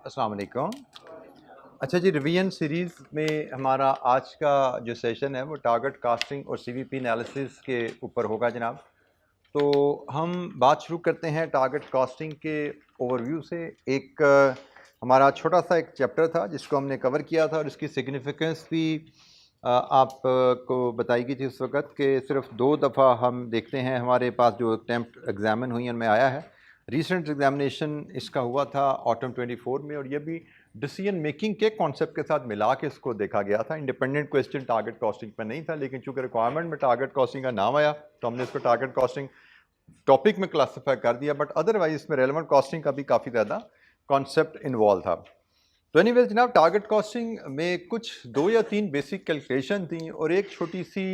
अस्सलाम वालेकुम। अच्छा जी, रिवीजन सीरीज़ में हमारा आज का जो सेशन है वो टारगेट कास्टिंग और सीवीपी एनालिसिस के ऊपर होगा जनाब। तो हम बात शुरू करते हैं टारगेट कास्टिंग के ओवरव्यू से। एक हमारा छोटा सा एक चैप्टर था जिसको हमने कवर किया था और इसकी सिग्निफिकेंस भी आप को बताई गई थी उस वक़्त कि सिर्फ 2 दफ़ा हम देखते हैं हमारे पास जो अटेम्प्ट एग्ज़ामिन हुई उनमें आया है। रीसेंट एग्जामिनेशन इसका हुआ था ऑटम 24 में और ये भी डिसीजन मेकिंग के कॉन्सेप्ट के साथ मिला के इसको देखा गया था। इंडिपेंडेंट क्वेश्चन टारगेट कॉस्टिंग पर नहीं था, लेकिन चूंकि रिक्वायरमेंट में टारगेट कॉस्टिंग का नाम आया तो हमने इसको टारगेट कॉस्टिंग टॉपिक में क्लासीफाई कर दिया। बट अदरवाइज इसमें रेलेवेंट कॉस्टिंग का भी काफ़ी ज़्यादा कॉन्सेप्ट इन्वॉल्व था। तो एनीवेज जनाब, टारगेट कॉस्टिंग में कुछ 2 या 3 बेसिक कैलकुलेशन थी और एक छोटी सी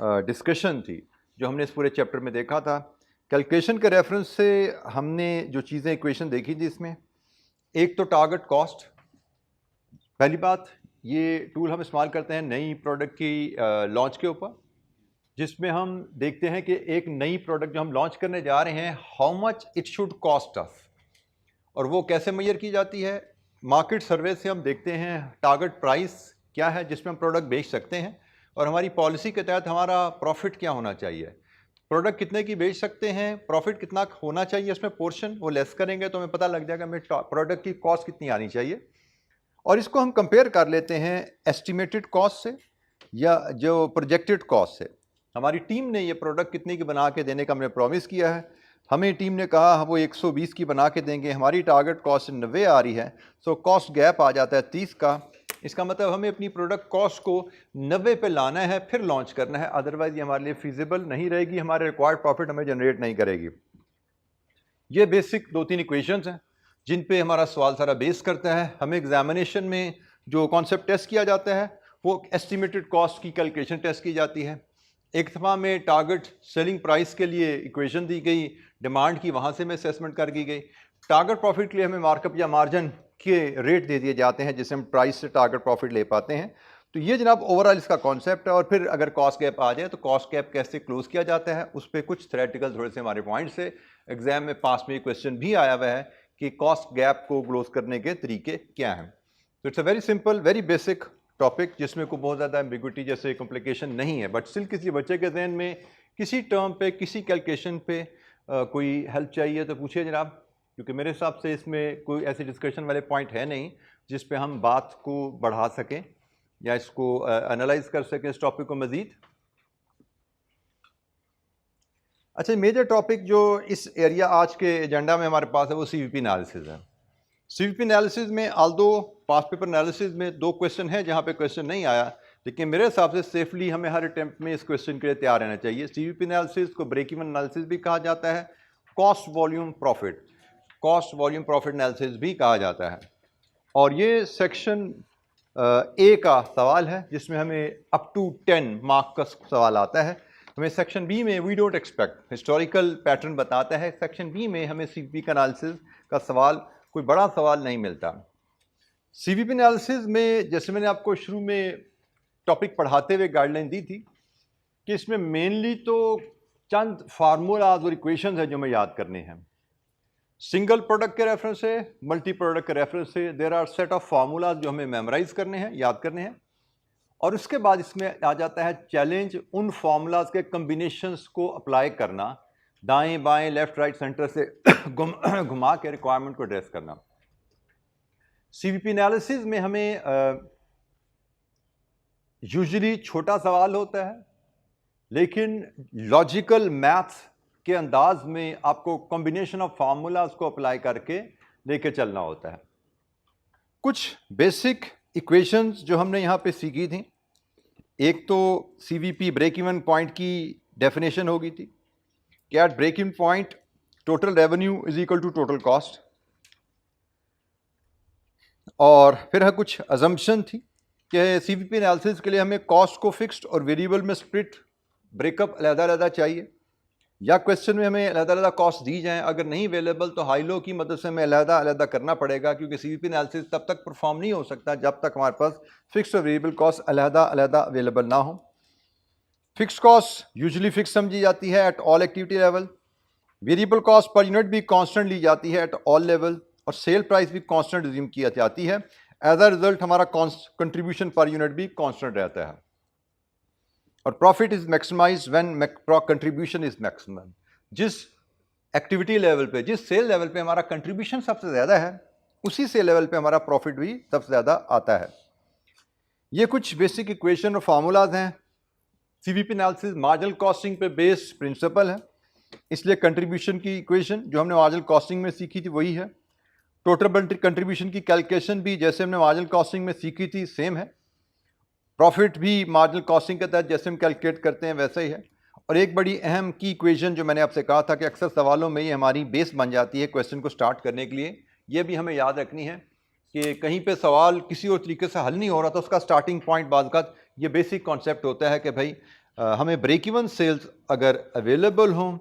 डिस्कशन थी जो हमने इस पूरे चैप्टर में देखा था। कैलकुलेशन के रेफरेंस से हमने जो चीज़ें इक्वेशन देखी थी इसमें, एक तो टारगेट कॉस्ट। पहली बात, ये टूल हम इस्तेमाल करते हैं नई प्रोडक्ट की लॉन्च के ऊपर, जिसमें हम देखते हैं कि एक नई प्रोडक्ट जो हम लॉन्च करने जा रहे हैं, how much it should cost us, और वो कैसे मेजर की जाती है। मार्केट सर्वे से हम देखते हैं टारगेट प्राइस क्या है जिसमें हम प्रोडक्ट बेच सकते हैं, और हमारी पॉलिसी के तहत हमारा प्रॉफिट क्या होना चाहिए। प्रोडक्ट कितने की बेच सकते हैं, प्रॉफिट कितना होना चाहिए, इसमें पोर्शन वो लेस करेंगे तो हमें पता लग जाएगा हमें प्रोडक्ट की कॉस्ट कितनी आनी चाहिए। और इसको हम कंपेयर कर लेते हैं एस्टिमेटेड कॉस्ट से या जो प्रोजेक्टेड कॉस्ट से। हमारी टीम ने ये प्रोडक्ट कितने की बना के देने का हमने प्रॉमिस किया है, हमें टीम ने कहा वो 120 की बना के देंगे, हमारी टारगेट कॉस्ट 90 आ रही है, सो कॉस्ट गैप आ जाता है 30 का। इसका मतलब हमें अपनी प्रोडक्ट कॉस्ट को 90 पे लाना है फिर लॉन्च करना है, अदरवाइज ये हमारे लिए फिजिबल नहीं रहेगी, हमारे रिक्वायर्ड प्रॉफिट हमें जनरेट नहीं करेगी। ये बेसिक 2-3 इक्वेशंस हैं जिन पे हमारा सवाल सारा बेस करता है। हमें एग्जामिनेशन में जो कॉन्सेप्ट टेस्ट किया जाता है वो एस्टिमेटेड कॉस्ट की कैलकुलेशन टेस्ट की जाती है। एक दफ़ा में टारगेट सेलिंग प्राइस के लिए इक्वेशन दी गई, डिमांड की वहाँ से में असेसमेंट कर दी गई। टारगेट प्रॉफिट के लिए हमें मार्कअप या मार्जिन के रेट दे दिए जाते हैं जिससे हम प्राइस से टारगेट प्रॉफिट ले पाते हैं। तो ये जनाब ओवरऑल इसका कॉन्सेप्ट है। और फिर अगर कॉस्ट गैप आ जाए तो कॉस्ट गैप कैसे क्लोज किया जाता है, उस पर कुछ थ्योरेटिकल थोड़े से हमारे पॉइंट्स है। एग्जाम में पास में क्वेश्चन भी आया हुआ है कि कॉस्ट गैप को क्लोज करने के तरीके क्या हैं। तो it's a very simple very basic topic जिसमें कोई बहुत ज़्यादा एम्बिग्विटी जैसे कॉम्प्लिकेशन नहीं है। बट स्टिल किसी बच्चे के जहन में किसी टर्म पे किसी कैलकुलेशन पे कोई हेल्प चाहिए तो पूछिए जनाब, क्योंकि मेरे हिसाब से इसमें कोई ऐसे डिस्कशन वाले पॉइंट है नहीं जिस पे हम बात को बढ़ा सकें या इसको एनालाइज कर सकें इस टॉपिक को मज़ीद। अच्छा, मेजर टॉपिक जो इस एरिया आज के एजेंडा में हमारे पास है वो सीवीपी एनालिसिस है। सीवीपी एनालिसिस में आल्दो पास पेपर एनालिसिस में 2 क्वेश्चन है जहाँ पे क्वेश्चन नहीं आया, लेकिन मेरे हिसाब से सेफली हमें हर अटेम्प्ट में इस क्वेश्चन के लिए तैयार रहना चाहिए। सीवीपी एनालिसिस को ब्रेक इवन एनालिसिस भी कहा जाता है, कॉस्ट वॉल्यूम प्रॉफिट एनालिसिस भी कहा जाता है। और ये सेक्शन ए का सवाल है जिसमें हमें अप टू 10 मार्क का सवाल आता है। हमें सेक्शन बी में we don't expect, historical pattern बताता है। सेक्शन बी में हमें सीवीपी का एनालिसिस का सवाल कोई बड़ा सवाल नहीं मिलता। सीवीपी एनालिसिस में जैसे मैंने आपको शुरू में टॉपिक पढ़ाते हुए गाइडलाइन दी थी कि इसमें मेनली तो चंद फार्मूलाज और इक्वेशंस हैं जो हमें याद करने हैं। सिंगल प्रोडक्ट के रेफरेंस से, मल्टी प्रोडक्ट के रेफरेंस से there are set of formulas जो हमें मेमोराइज करने हैं, याद करने हैं। और उसके बाद इसमें आ जाता है चैलेंज उन फार्मूलाज के कम्बिनेशंस को अप्लाई करना, दाएं बाएं लेफ्ट राइट सेंटर से घुमा के रिक्वायरमेंट को एड्रेस करना। सीवीपी एनालिसिस में हमें यूजुअली छोटा सवाल होता है, लेकिन लॉजिकल मैथ्स के अंदाज में आपको कॉम्बिनेशन ऑफ फार्मूलाज को अप्लाई करके लेके चलना होता है। कुछ बेसिक इक्वेशंस जो हमने यहाँ पे सीखी थी, एक तो सीवीपी ब्रेक इवन पॉइंट की डेफिनेशन होगी थी कि at break even point total revenue is equal to total cost. और फिर कुछ अजम्पशन थी कि सीवीपी एनालिसिस के लिए हमें कॉस्ट को फिक्स्ड और वेरिएबल में स्प्लिट ब्रेकअप अलग-अलग चाहिए, या क्वेश्चन में हमें अलग-अलग कॉस्ट दी जाएं, अगर नहीं अवेलेबल तो हाई लो की मदद से हमें अलग-अलग करना पड़ेगा, क्योंकि सीवीपी एनालिसिस तब तक परफॉर्म नहीं हो सकता जब तक हमारे पास फिक्स्ड और वेरिएबल कॉस्ट अलग-अलग अवेलेबल ना हो। फिक्स्ड कॉस्ट यूजुअली फिक्स समझी जाती है at all activity level, variable cost per unit भी कांस्टेंट ली जाती है एट ऑल लेवल, और सेल प्राइस भी कांस्टेंट अज्यूम की जाती है। एज अ रिजल्ट हमारा कंट्रीब्यूशन पर यूनिट भी कांस्टेंट रहता है। और profit is maximise when contribution is maximum. जिस एक्टिविटी लेवल पे, जिस सेल लेवल पे हमारा कंट्रीब्यूशन सबसे ज़्यादा है, उसी सेल लेवल पे हमारा प्रॉफिट भी सबसे ज़्यादा आता है। ये कुछ बेसिक इक्वेशन और फार्मूलाज हैं। सीवीपी एनालिसिस मार्जिनल कॉस्टिंग पे बेस्ड प्रिंसिपल है, इसलिए कंट्रीब्यूशन की इक्वेशन जो हमने मार्जिनल कॉस्टिंग में सीखी थी वही है। टोटल कंट्रीब्यूशन की कैलकुलेशन भी जैसे हमने मार्जिनल कॉस्टिंग में सीखी थी सेम है। प्रॉफिट भी मार्जिनल कॉस्टिंग के तहत जैसे हम कैलकुलेट करते हैं वैसा ही है। और एक बड़ी अहम की इक्वेशन जो मैंने आपसे कहा था कि अक्सर सवालों में ये हमारी बेस बन जाती है क्वेश्चन को स्टार्ट करने के लिए, ये भी हमें याद रखनी है कि कहीं पे सवाल किसी और तरीके से हल नहीं हो रहा तो उसका स्टार्टिंग पॉइंट बाद का ये बेसिक कॉन्सेप्ट होता है कि भाई हमें ब्रेक इवन सेल्स अगर अवेलेबल हों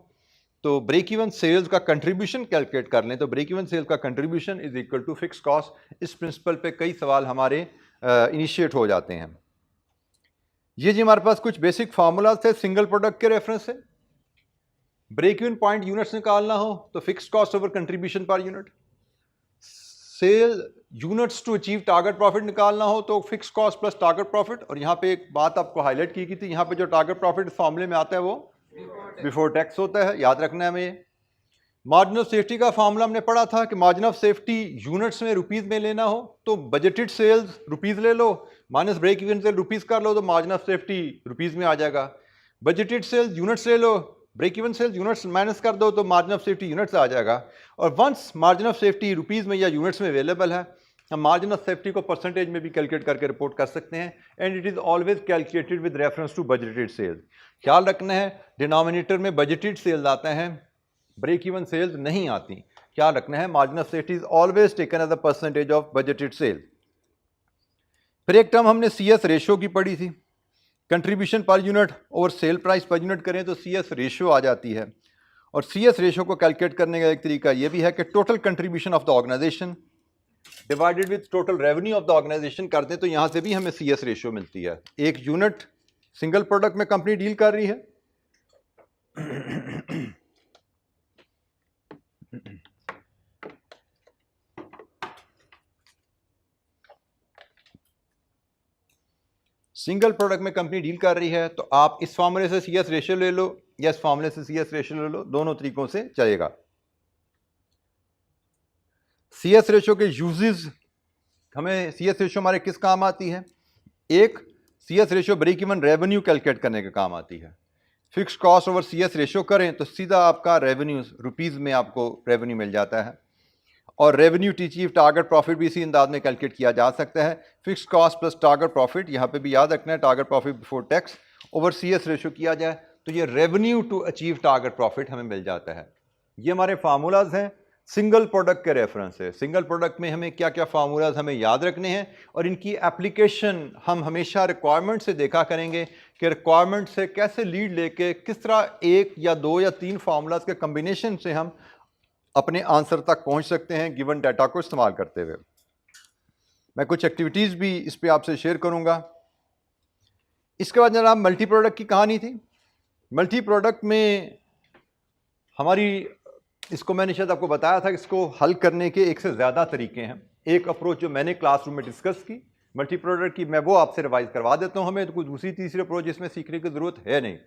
तो ब्रेक इवन सेल्स का कंट्रीब्यूशन कैलकुलेट कर लें, तो ब्रेक इवन सेल्स का contribution is equal to fix cost. इस प्रिंसिपल पे कई सवाल हमारे इनिशिएट हो जाते हैं। ये जी हमारे पास कुछ बेसिक फार्मूलाज थे सिंगल प्रोडक्ट के रेफरेंस से। ब्रेक इवन पॉइंट यूनिट्स निकालना हो तो fix cost over contribution per unit. Sale units to achieve target profit निकालना हो तो fix cost plus target profit. और यहाँ पे एक बात आपको हाईलाइट की थी, यहाँ पे जो टारगेट प्रॉफिट फॉर्मूले में आता है वो बिफोर टैक्स होता है, याद रखना है हमें। मार्जिन ऑफ सेफ्टी का फार्मूला हमने पढ़ा था कि मार्जिन ऑफ सेफ्टी यूनिट्स में रुपीस में लेना हो तो बजटेड सेल्स रुपीस ले लो, माइनस ब्रेक इवन से रुपीस कर लो तो मार्जिन ऑफ सेफ्टी रुपीस में आ जाएगा। बजटेड सेल्स यूनिट्स ले लो, break even sales units minus कर दो तो मार्जिन ऑफ सेफ्टी यूनिट्स आ जाएगा। और once margin of safety rupees में या यूनिट्स में अवेलेबल है, हम मार्जिन ऑफ सेफ्टी को परसेंटेज में भी कैलकुलेट करके रिपोर्ट कर सकते हैं। And it is always calculated with reference to budgeted sales. ख्याल रखना है डिनोमिनेटर में बजटेड सेल्स आता है, ब्रेक इवन सेल्स नहीं आती। क्या रखना है, margin of safety is always taken as a percentage of budgeted sale. फिर एक टर्म हमने सीएस रेशियो की पढ़ी थी, कंट्रीब्यूशन पर यूनिट और सेल प्राइस पर यूनिट करें तो सीएस रेशियो आ जाती है। और सीएस रेशियो को कैलकुलेट करने का एक तरीका यह भी है कि total contribution of the organisation divided with total revenue of the organisation कर दें तो यहां से भी हमें सीएस रेशियो मिलती है। एक यूनिट सिंगल प्रोडक्ट में कंपनी डील कर रही है सिंगल प्रोडक्ट में कंपनी डील कर रही है तो आप इस फॉर्मूले से सीएस रेशियो ले लो या इस फॉर्मूले से सीएस रेशियो ले लो, दोनों तरीकों से चलेगा। सीएस रेशियो के यूजेस, हमें सीएस रेशियो हमारे किस काम आती है? एक, CS ratio break even revenue calculate करने के काम आती है। Fix cost over CS ratio करें तो सीधा आपका रेवेन्यू रुपीस में आपको रेवेन्यू मिल जाता है। और revenue to achieve target profit भी इसी अंदाज में कैलकुलेट किया जा सकता है। Fix cost plus target profit, यहाँ पे भी याद रखना है target profit before tax over CS ratio किया जाए तो ये revenue to achieve target profit हमें मिल जाता है। ये हमारे फार्मूलाज हैं सिंगल प्रोडक्ट के रेफरेंस से। सिंगल प्रोडक्ट में हमें क्या क्या फार्मूलाज हमें याद रखने हैं और इनकी एप्लीकेशन हम हमेशा रिक्वायरमेंट से देखा करेंगे कि रिक्वायरमेंट से कैसे लीड लेके किस तरह एक या दो या तीन फार्मूलाज के कम्बिनेशन से हम अपने आंसर तक पहुंच सकते हैं गिवन डाटा को इस्तेमाल करते हुए। मैं कुछ एक्टिविटीज़ भी इस पे आपसे शेयर करूंगा। इसके बाद जनाब मल्टी प्रोडक्ट की कहानी थी। मल्टी प्रोडक्ट में हमारी, इसको मैंने शायद आपको बताया था, इसको हल करने के एक से ज़्यादा तरीके हैं। एक अप्रोच जो मैंने क्लासरूम में डिस्कस की मल्टी प्रोडक्ट की, मैं वो आपसे रिवाइज करवा देता हूँ। हमें तो कोई दूसरी तीसरी अप्रोच इसमें सीखने की ज़रूरत है नहीं।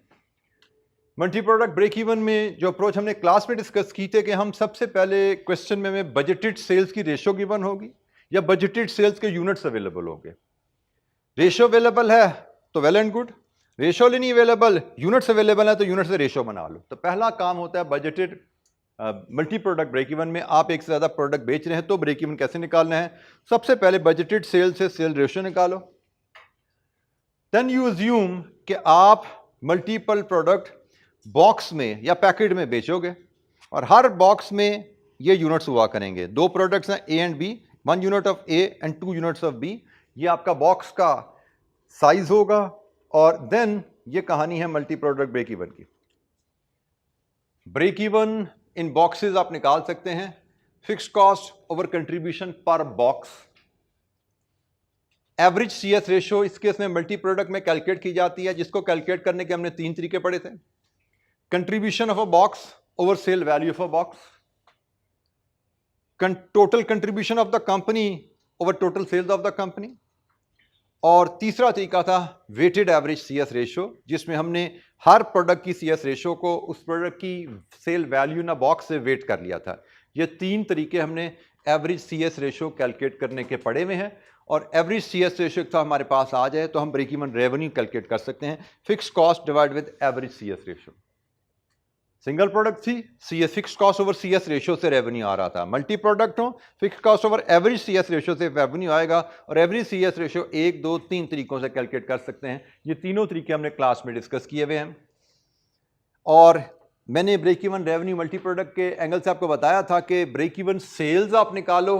मल्टी प्रोडक्ट ब्रेक इवन में जो अप्रोच हमने क्लास में डिस्कस की थे कि हम सबसे पहले क्वेश्चन में हमें बजटेड सेल्स की रेशियो गिवन होगी या बजटेड सेल्स के यूनिट्स अवेलेबल होंगे। रेशियो अवेलेबल है तो वेल एंड गुड, रेशियो नहीं अवेलेबल, यूनिट्स अवेलेबल है तो यूनिट से रेशियो बना लो। तो पहला काम होता है budgeted multi product break even में। आप एक से ज़्यादा प्रोडक्ट बेच रहे हैं तो ब्रेक इवन कैसे निकालना है? सबसे पहले बजटेड सेल से सेल रेशियो निकालो। देन यू अज्यूम कि आप मल्टीपल प्रोडक्ट बॉक्स में या पैकेट में बेचोगे और हर बॉक्स में ये यूनिट्स हुआ करेंगे। दो प्रोडक्ट्स हैं A and B, 1 unit of A and 2 units of B. ये आपका बॉक्स का साइज होगा और देन ये कहानी है मल्टी प्रोडक्ट ब्रेक इवन की। ब्रेक इवन इन बॉक्सेस आप निकाल सकते हैं। फिक्स कॉस्ट ओवर कंट्रीब्यूशन पर बॉक्स। एवरेज सीएस रेशियो इस केस में मल्टी प्रोडक्ट में कैलकुलेट की जाती है, जिसको कैलकुलेट करने के हमने 3 तरीके पढ़े थे। Contribution of a box over sale value of a box, total contribution of the company over total sales of the company. और तीसरा तरीका था वेटेड एवरेज CS रेशो, जिसमें हमने हर प्रोडक्ट की CS रेशो को उस प्रोडक्ट की सेल वैल्यू ना बॉक्स से वेट कर लिया था। ये तीन तरीके हमने एवरेज CS रेशो कैलकुलेट करने के पढ़े हुए हैं। और एवरेज CS रेशो तो हमारे पास आ जाए तो हम ब्रेक इवन रेवेन्यू कैलकुलेट कर सकते हैं, fix cost divide with average CS ratio. Single product थी, CS fix cost over CS ratio से रेवेन्यू आ रहा था। मल्टी प्रोडक्ट हो, fix cost over average CS ratio से रेवेन्यू आएगा। और एवरेज CS रेशो 1, 2, 3 तरीकों से कैलकुलेट कर सकते हैं। ये तीनों तरीके हमने क्लास में डिस्कस किए हुए हैं। और मैंने break even revenue multi product के एंगल से आपको बताया था कि ब्रेक इवन सेल्स आप निकालो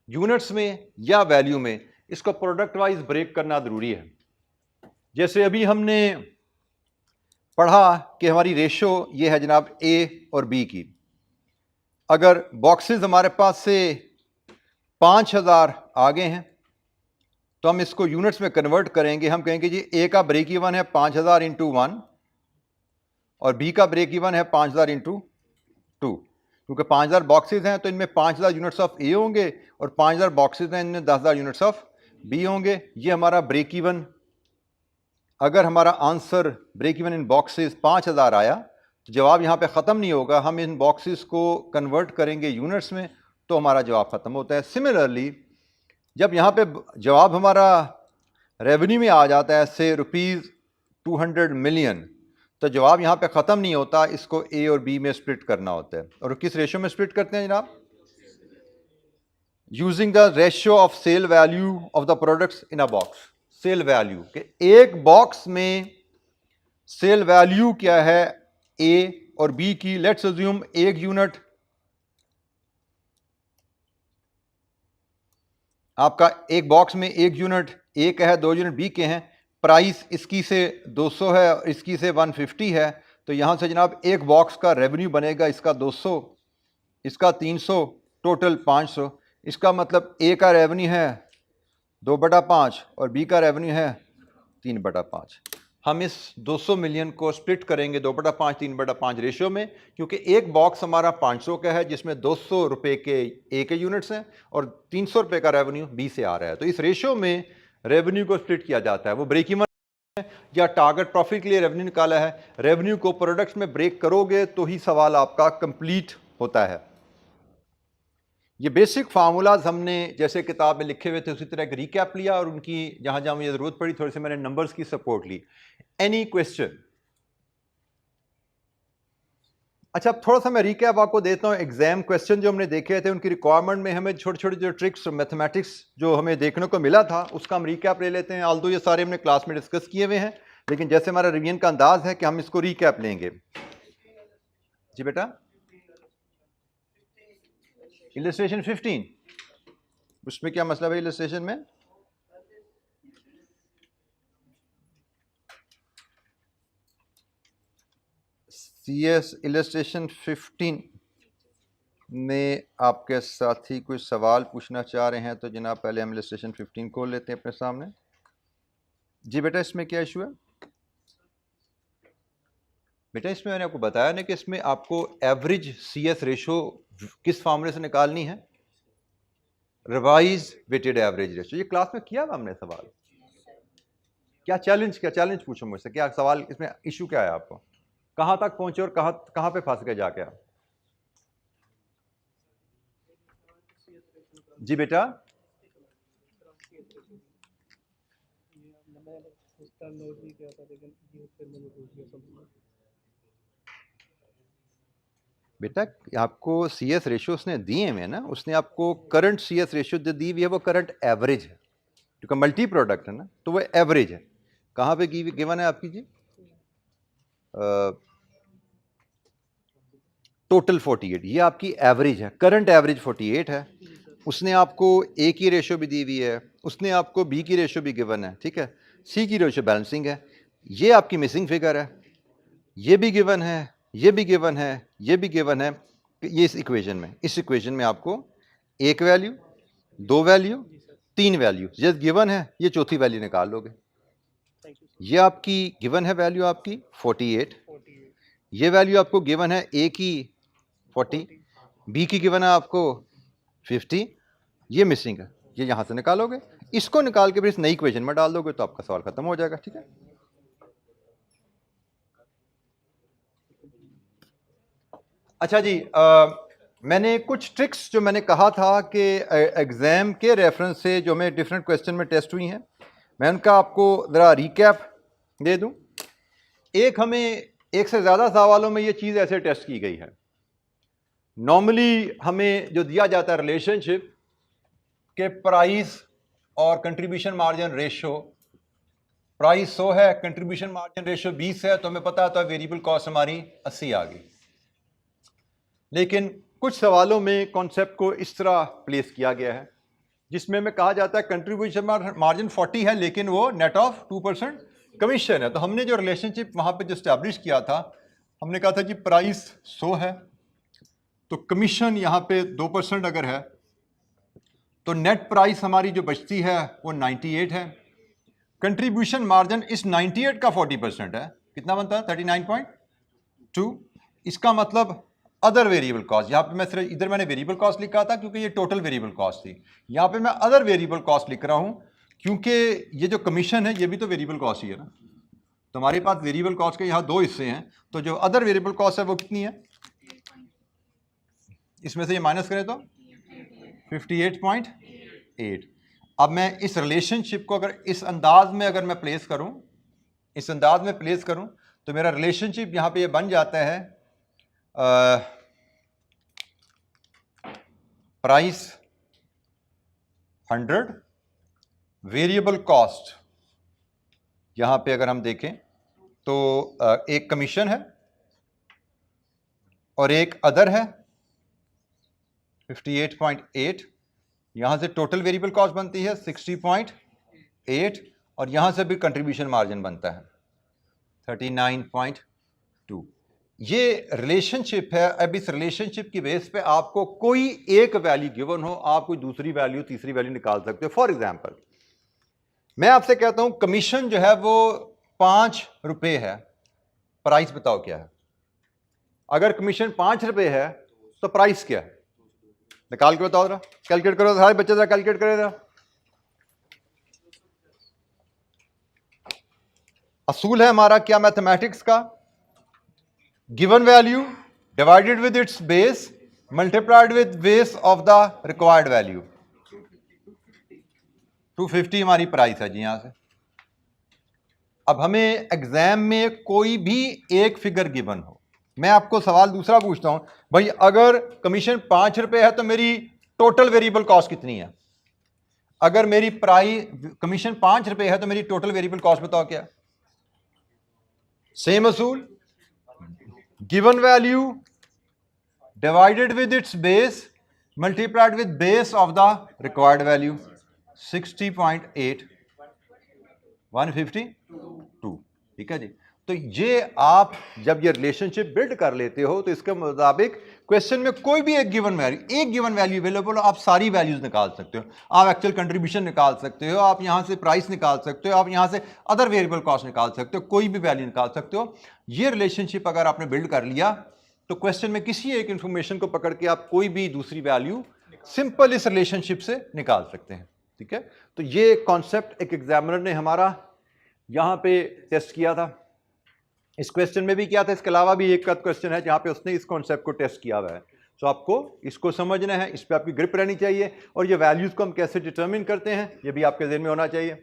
यूनिट्स में या वैल्यू में, इसको प्रोडक्ट वाइज ब्रेक करना जरूरी है। जैसे अभी हमने पढ़ा कि हमारी रेशो ये है जनाब A और B की। अगर बॉक्सेस हमारे पास से 5000 आ गए हैं तो हम इसको यूनिट्स में कन्वर्ट करेंगे। हम कहेंगे जी A का ब्रेक इवन है 5000 इंटू 1 और B का ब्रेक इवन है 5000 इंटू 2। क्योंकि 5000 बॉक्सेस हैं तो इनमें 5000 यूनिट्स ऑफ A होंगे और 5000 बॉक्सेस हैं इनमें 10000 यूनिट्स ऑफ B होंगे। ये हमारा ब्रेक इवन। अगर हमारा answer break even in boxes 5000 आया तो जवाब यहाँ पे ख़त्म नहीं होगा, हम इन बॉक्सेस को कन्वर्ट करेंगे यूनिट्स में तो हमारा जवाब ख़त्म होता है। सिमिलरली जब यहाँ पे जवाब हमारा रेवेन्यू में आ जाता है से ₹200 मिलियन, तो जवाब यहाँ पे ख़त्म नहीं होता, इसको A और B में स्प्लिट करना होता है। और किस रेशो में स्प्लिट करते हैं जनाब? Using the ratio of sale value of the products in a box. Sale value के एक बॉक्स में सेल वैल्यू क्या है A और B की। लेट्स अज्यूम एक यूनिट आपका, एक बॉक्स में एक यूनिट A का है, 2 यूनिट B के हैं। प्राइस इसकी से 200 है और इसकी से 150 है। तो यहां से जनाब एक बॉक्स का रेवेन्यू बनेगा, इसका 200, इसका 300, टोटल 500। इसका मतलब A का रेवेन्यू है 2/5 और B का रेवेन्यू है 3/5। हम इस 200 मिलियन को स्प्लिट करेंगे 2/5 3/5 रेशियो में, क्योंकि एक बॉक्स हमारा 500 का है जिसमें 200 रुपए के A के यूनिट्स हैं और 300 रुपए का रेवेन्यू B से आ रहा है। तो इस रेशियो में रेवेन्यू को स्प्लिट किया जाता है। वो ब्रेक इवन या टारगेट प्रॉफिट के लिए रेवेन्यू निकाला है। रेवेन्यू को प्रोडक्ट्स में ब्रेक करोगे तो ही सवाल आपका कंप्लीट होता है। ये बेसिक फार्मूलाज हमने जैसे किताब में लिखे हुए थे उसी तरह एक रिकैप लिया और उनकी जहां जहां मुझे जरूरत पड़ी थोड़ी सी मैंने नंबर्स की सपोर्ट ली। Any question? अच्छा, थोड़ा सा मैं रिकैप आपको देता हूं। एग्जाम क्वेश्चन जो हमने देखे थे उनकी रिक्वायरमेंट में हमें छोटे छोटे जो ट्रिक्स मैथमेटिक्स जो हमें देखने को मिला था उसका हम रिकैप ले लेते हैं। आल्दो ये सारे हमने क्लास में डिस्कस किए हुए हैं, लेकिन जैसे हमारा रिवीजन का अंदाज है कि हम इसको रिकैप लेंगे। जी बेटा, इलस्ट्रेशन 15, उसमें क्या मसला है इलस्ट्रेशन में? CS इलस्ट्रेशन 15 में आपके साथी कोई सवाल पूछना चाह रहे हैं तो जनाब पहले हम इलस्ट्रेशन 15 खोल लेते हैं अपने सामने। जी बेटा, इसमें क्या इशू है? बेटा इसमें मैंने आपको बताया ना कि इसमें आपको एवरेज CS रेशो किस फार्मूले से निकालनी है? Revise weighted average ratio. ये क्लास में किया हमने सवाल। क्या चैलेंज पूछो मुझसे, क्या सवाल इसमें इशू क्या है आपको? कहां तक पहुंचे और कहां पे फंस गए जाके आप? जी बेटा, बेटा आपको CS रेशियो उसने दिए हैं ना, उसने आपको करंट CS रेशियो जो दी हुई है वो करंट एवरेज है, क्योंकि मल्टी प्रोडक्ट है ना तो वो एवरेज है। कहाँ पे गिवन है आपकी जी? टोटल 48, ये आपकी एवरेज है, करंट एवरेज 48 है। उसने आपको A की रेशियो भी दी हुई है, उसने आपको B की रेशियो भी गिवन है, ठीक है। C की रेशियो बैलेंसिंग है, ये आपकी मिसिंग फिगर है, ये भी गिवन है, ये भी गिवन है, ये भी गिवन है। ये इस इक्वेशन में आपको एक वैल्यू, 2 वैल्यू, 3 वैल्यू ये गिवन है, ये चौथी वैल्यू निकाल लोगे। ये आपकी गिवन है वैल्यू आपकी 48, ये वैल्यू आपको गिवन है A की 40, B की गिवन है आपको 50, ये मिसिंग है, ये यहाँ से निकालोगे, इसको निकाल के फिर इस नई इक्वेशन में डाल दोगे तो आपका सवाल खत्म हो जाएगा। ठीक है, अच्छा जी, मैंने कुछ ट्रिक्स जो मैंने कहा था कि एग्जाम के रेफरेंस से जो मैं डिफरेंट क्वेश्चन में टेस्ट हुई हैं, मैं उनका आपको ज़रा रिकैप दे दूं। एक हमें एक से ज़्यादा सवालों में ये चीज़ ऐसे टेस्ट की गई है। नॉर्मली हमें जो दिया जाता है रिलेशनशिप के प्राइस और कंट्रीब्यूशन मार्जिन रेशो, प्राइस 100 है, कंट्रीब्यूशन मार्जिन रेशो 20 है, तो हमें पता था वेरिएबल कॉस्ट हमारी 80 आ गई। लेकिन कुछ सवालों में कॉन्सेप्ट को इस तरह प्लेस किया गया है जिसमें हमें कहा जाता है कंट्रीब्यूशन मार्जिन 40 है लेकिन वो नेट ऑफ 2% कमीशन है। तो हमने जो रिलेशनशिप वहां पे जो स्टैब्लिश किया था, हमने कहा था कि प्राइस 100 है तो कमीशन यहाँ पे 2% अगर है तो नेट प्राइस हमारी जो बचती है वो 98 है। कंट्रीब्यूशन मार्जिन इस 98 का 40% है, कितना बनता है 39.2। इसका मतलब अदर वेरिएबल कॉस्ट, यहाँ पे मैं सिर्फ इधर मैंने वेरिएबल कॉस्ट लिखा था क्योंकि ये टोटल वेरिएबल कॉस्ट थी, यहाँ पे मैं अदर वेरिएबल कॉस्ट लिख रहा हूँ क्योंकि ये जो कमीशन है ये भी तो वेरिएबल कॉस्ट ही है ना। तो हमारे पास वेरिएबल कॉस्ट के यहाँ दो हिस्से हैं, तो जो अदर वेरिएबल कॉस्ट है वो कितनी है, इसमें से ये माइनस करें तो 58.8। अब मैं इस रिलेशनशिप को अगर इस अंदाज में अगर मैं प्लेस करूं, इस अंदाज में प्लेस करूं तो मेरा रिलेशनशिप यहां पे ये बन जाता है प्राइस 100, वेरिएबल कॉस्ट यहां पे अगर हम देखें तो एक कमीशन है और एक अदर है 58.8, यहां से टोटल वेरिएबल कॉस्ट बनती है 60.8 और यहां से भी कंट्रीब्यूशन मार्जिन बनता है 39.2। ये रिलेशनशिप है। अब इस रिलेशनशिप की बेस पे आपको कोई एक वैल्यू गिवन हो, आप कोई दूसरी वैल्यू तीसरी वैल्यू निकाल सकते हो। फॉर एग्जांपल मैं आपसे कहता हूं कमीशन जो है वो 5 रुपए है, प्राइस बताओ क्या है। अगर कमीशन 5 रुपए है तो प्राइस क्या है, निकाल के बताओ जरा, कैलकुलेट करो सारे बच्चे जरा कैलकुलेट करें जरा। असूल है हमारा क्या मैथमेटिक्स का, given value divided with its base multiplied with base of the required value. 250 हमारी प्राइस है जी यहां से। अब हमें एग्जाम में कोई भी एक फिगर गिवन हो, मैं आपको सवाल दूसरा पूछता हूं, भाई अगर कमीशन 5 रुपए है तो मेरी टोटल वेरिएबल कॉस्ट कितनी है। अगर मेरी प्राइस कमीशन 5 रुपए है तो मेरी टोटल वेरिएबल कॉस्ट बताओ क्या। सेम असूल, given value divided with its base multiplied with base of the required value 60.8 152। ठीक है जी। तो ये आप जब ये रिलेशनशिप बिल्ड कर लेते हो तो इसके मुताबिक क्वेश्चन में कोई भी एक गिवन वैल्यू अवेलेबल हो, आप सारी वैल्यूज निकाल सकते हो। आप एक्चुअल कंट्रीब्यूशन निकाल सकते हो, आप यहां से प्राइस निकाल सकते हो, आप यहां से अदर वेरिएबल कॉस्ट निकाल सकते हो, कोई भी वैल्यू निकाल सकते हो। ये रिलेशनशिप अगर आपने बिल्ड कर लिया तो क्वेश्चन में किसी एक इंफॉर्मेशन को पकड़ के आप कोई भी दूसरी वैल्यू सिंपल इस रिलेशनशिप से निकाल सकते हैं। ठीक है, तो ये कॉन्सेप्ट एक एग्जामिनर ने हमारा यहां पे टेस्ट किया था, इस क्वेश्चन में भी किया था। इसके अलावा भी एक क्वेश्चन है जहां पे उसने इस कॉन्सेप्ट को टेस्ट किया हुआ है। तो आपको इसको समझना है, इस पे आपकी ग्रिप रहनी चाहिए, और ये वैल्यूज को हम कैसे डिटरमिन करते हैं ये भी आपके ज़हन में होना चाहिए।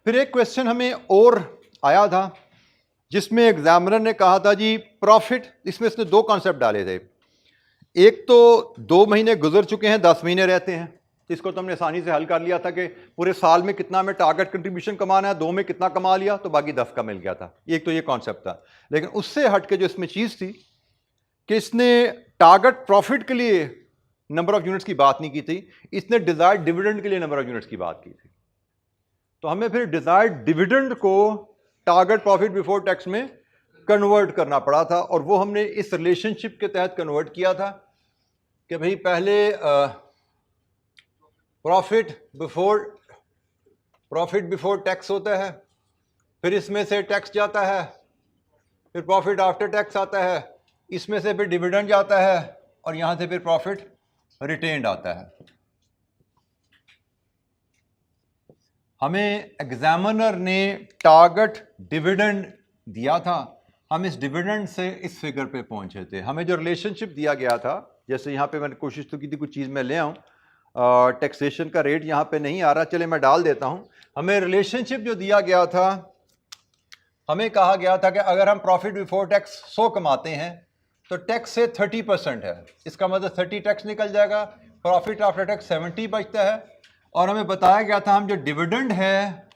फिर एक क्वेश्चन हमें और आया था जिसमें एग्जामिनर ने कहा था जी प्रॉफिट, इसमें इसने दो कॉन्सेप्ट डाले थे। एक तो 2 महीने गुजर चुके हैं, 10 महीने रहते हैं, तो इसको तो हमने आसानी से हल कर लिया था कि पूरे साल में कितना में टारगेट कंट्रीब्यूशन कमाना है, 2 में कितना कमा लिया तो बाकी 10 का मिल गया था। एक तो ये कॉन्सेप्ट था। लेकिन उससे हट के जो इसमें चीज़ थी कि इसने टारगेट प्रॉफिट के लिए नंबर ऑफ यूनिट्स की बात नहीं की थी, इसने डिजायर्ड डिविडेंड के लिए नंबर ऑफ यूनिट्स की बात की थी। तो हमें फिर डिजायर्ड डिविडेंड को टारगेट प्रॉफिट बिफोर टैक्स में कन्वर्ट करना पड़ा था, और वो हमने इस रिलेशनशिप के तहत कन्वर्ट किया था कि भाई पहले प्रॉफिट बिफोर टैक्स होता है, फिर इसमें से टैक्स जाता है, फिर प्रॉफिट आफ्टर टैक्स आता है, इसमें से फिर डिविडेंड जाता है, और यहां से फिर प्रॉफिट रिटेन्ड आता है। हमें एग्जामिनर ने टारगेट डिविडेंड दिया था, हम इस डिविडेंड से इस फिगर पे पहुंचे थे। हमें जो रिलेशनशिप दिया गया था, जैसे यहाँ पे मैंने कोशिश तो की थी कुछ चीज़ मैं ले आऊँ, टैक्सेशन का रेट यहाँ पे नहीं आ रहा, चले मैं डाल देता हूँ। हमें रिलेशनशिप जो दिया गया था, हमें कहा गया था कि अगर हम प्रॉफिट बिफोर टैक्स 100 कमाते हैं तो टैक्स से 30% है, इसका मतलब 30 टैक्स निकल जाएगा, प्रॉफिट आफ्टर टैक्स 70 बचता है। और हमें बताया गया था हम जो डिविडेंड है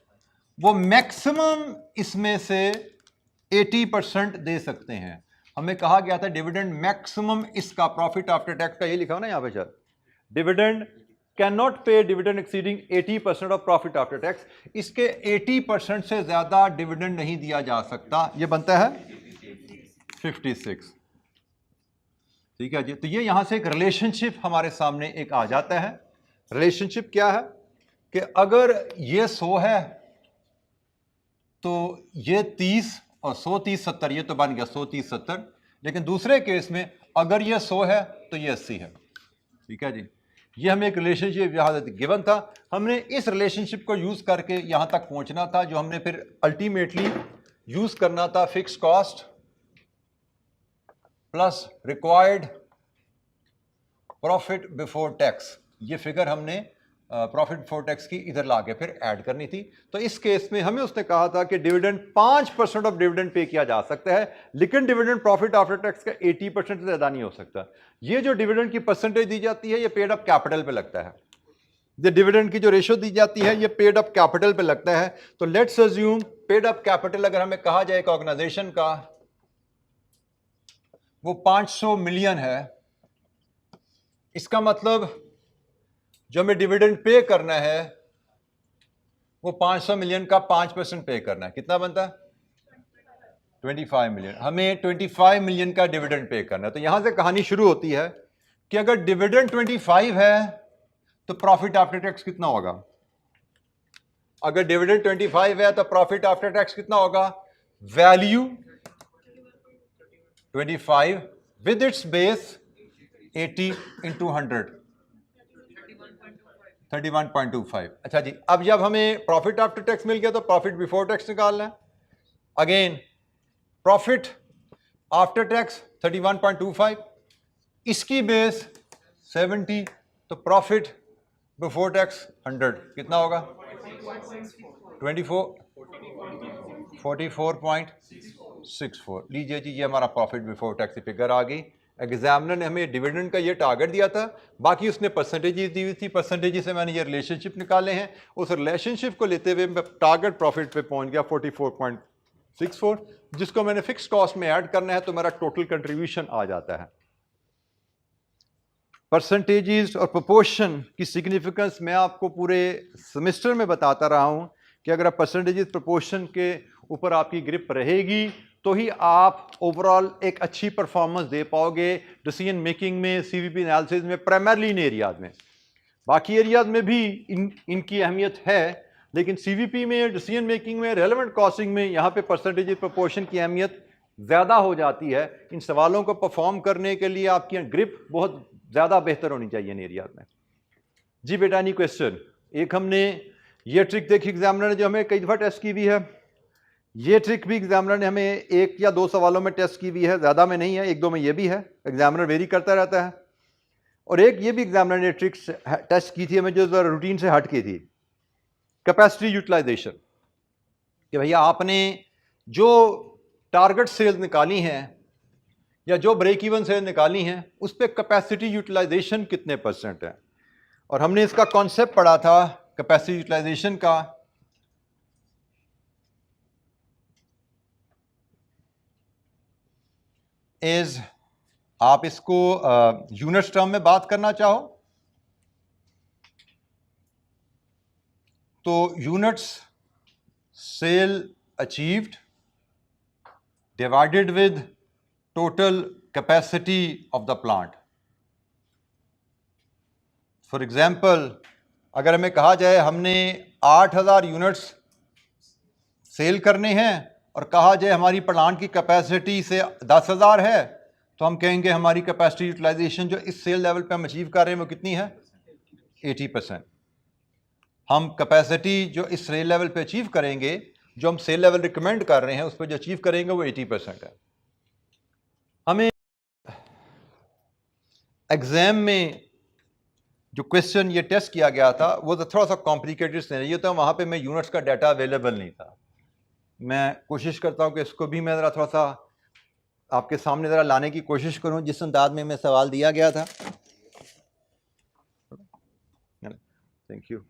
वो मैक्सिमम इसमें से 80% दे सकते हैं। हमें कहा गया था डिविडेंड मैक्सिमम इसका प्रॉफिट आफ्टर टैक्स का, ये लिखा हो ना यहाँ पे सर, डिविडेंड कैन नॉट पे dividend exceeding 80% of profit after tax, इसके 80% से ज्यादा डिविडेंड नहीं दिया जा सकता, ये बनता है 56। ठीक है जी, तो ये यहां से एक रिलेशनशिप हमारे सामने एक आ जाता है। रिलेशनशिप क्या है कि अगर ये 100 है तो ये 30 और 100 30 70, ये तो बन गया 100 30 70, लेकिन दूसरे केस में अगर ये 100 है तो ये 80 है। ठीक है जी, ये हमें एक रिलेशनशिप यहाँ गिवन था, हमने इस रिलेशनशिप को यूज करके यहां तक पहुंचना था, जो हमने फिर अल्टीमेटली यूज करना था fix cost plus required profit before tax. ये फिगर हमने प्रॉफिट बिफोर टैक्स की इधर लाके फिर ऐड करनी थी। तो इस केस में हमें उसने कहा था कि डिविडेंड 5% ऑफ डिविडेंड पे किया जा सकता है, लेकिन डिविडेंड प्रॉफिट आफ्टर टैक्स का 80% से ज्यादा नहीं हो सकता। ये जो डिविडेंड की परसेंटेज दी जाती है ये पेड अप कैपिटल पे लगता है, ये डिविडेंड की जो रेशियो दी जाती है ये पेड अप कैपिटल पे लगता है। तो let's assume paid up capital अगर हमें कहा जाए एक ऑर्गेनाइजेशन का वो 500 मिलियन है, इसका मतलब जो हमें डिविडेंड पे करना है वो 500 मिलियन का 5% पे करना है, कितना बनता है 25 मिलियन। हमें 25 मिलियन का डिविडेंड पे करना है। तो यहां से कहानी शुरू होती है कि अगर डिविडेंड 25 है तो प्रॉफिट आफ्टर टैक्स कितना होगा। अगर डिविडेंड 25 है तो प्रॉफिट आफ्टर टैक्स कितना होगा, value 25 with its base 80 into 100 31.25। अच्छा जी, अब जब हमें प्रॉफिट आफ्टर टैक्स मिल गया तो प्रॉफिट बिफोर टैक्स निकालना है। अगेन प्रॉफिट आफ्टर टैक्स 31.25, इसकी बेस 70, तो प्रॉफिट बिफोर टैक्स 100 कितना होगा 44.64। लीजिए जी, ये हमारा प्रॉफिट बिफोर टैक्स की फिगर आ गई। एग्जामिनर ने हमें डिविडेंड का ये टारगेट दिया था, बाकी उसने परसेंटेजेस दी हुई थी, परसेंटेजेस से मैंने ये रिलेशनशिप निकाले हैं। उस रिलेशनशिप को लेते हुए मैं टारगेट प्रॉफिट पे पहुंच गया 44.64, जिसको मैंने फिक्स कॉस्ट में ऐड करना है तो मेरा टोटल कंट्रीब्यूशन आ जाता है। परसेंटेजेस और प्रोपोर्शन की सिग्निफिकेंस मैं आपको पूरे सेमेस्टर में बताता रहा हूं कि अगर आप परसेंटेजेस प्रोपोर्शन के ऊपर आपकी ग्रिप रहेगी तो ही आप ओवरऑल एक अच्छी परफॉर्मेंस दे पाओगे डिसीजन मेकिंग में, सीवीपी एनालिसिस में, प्राइमरली इन एरियाज में। बाकी एरियाज में भी इनकी अहमियत है, लेकिन सीवीपी में, डिसीजन मेकिंग में, रेलेवेंट कॉस्टिंग में यहाँ पे परसेंटेज प्रोपोर्शन की अहमियत ज़्यादा हो जाती है। इन सवालों को परफॉर्म करने के लिए आपकी ग्रिप बहुत ज़्यादा बेहतर होनी चाहिए इन एरियाज में। जी बेटा, एनी क्वेश्चन? एक हमने ये ट्रिक देखी एग्जामिनर ने जो हमें कई दफ़ा टेस्ट की हुई है, ये ट्रिक भी एग्जामिनर ने हमें 1 या 2 सवालों में टेस्ट की हुई है, ज़्यादा में नहीं है, 1-2 में ये भी है, एग्जामिनर वेरी करता रहता है। और एक ये भी एग्जामिनर ने ट्रिक्स टेस्ट की थी हमें जो रूटीन से हट की थी, कैपेसिटी यूटिलाइजेशन, कि भैया आपने जो टारगेट सेल्स निकाली हैं या जो ब्रेक इवन सेल्स निकाली हैं उस पर कैपेसिटी यूटिलाइजेशन कितने % है। और हमने इसका कॉन्सेप्ट पढ़ा था कैपेसिटी यूटिलाइजेशन का, इज आप इसको यूनिट्स टर्म में बात करना चाहो तो units sale achieved divided with total capacity of the plant. For example, अगर हमें कहा जाए हमने 8000 यूनिट्स सेल करने हैं और कहा जाए हमारी प्लांट की कैपेसिटी से 10,000 है, तो हम कहेंगे हमारी कैपेसिटी यूटिलाइजेशन जो इस सेल लेवल पे हम अचीव कर रहे हैं वो कितनी है, 80%। हम कैपेसिटी जो इस सेल लेवल पे अचीव करेंगे, जो हम सेल लेवल रिकमेंड कर रहे हैं उस पर जो अचीव करेंगे वो 80% है। हमें एग्जाम में जो क्वेश्चन ये टेस्ट किया गया था वो तो थोड़ा सा कॉम्प्लिकेटेड सिनेरियो था, वहाँ पे मैं यूनिट्स का डाटा अवेलेबल नहीं था। मैं कोशिश करता हूँ कि इसको भी मैं ज़रा थोड़ा सा आपके सामने ज़रा लाने की कोशिश करूँ जिस अंदाज में मैं सवाल दिया गया था। Thank you.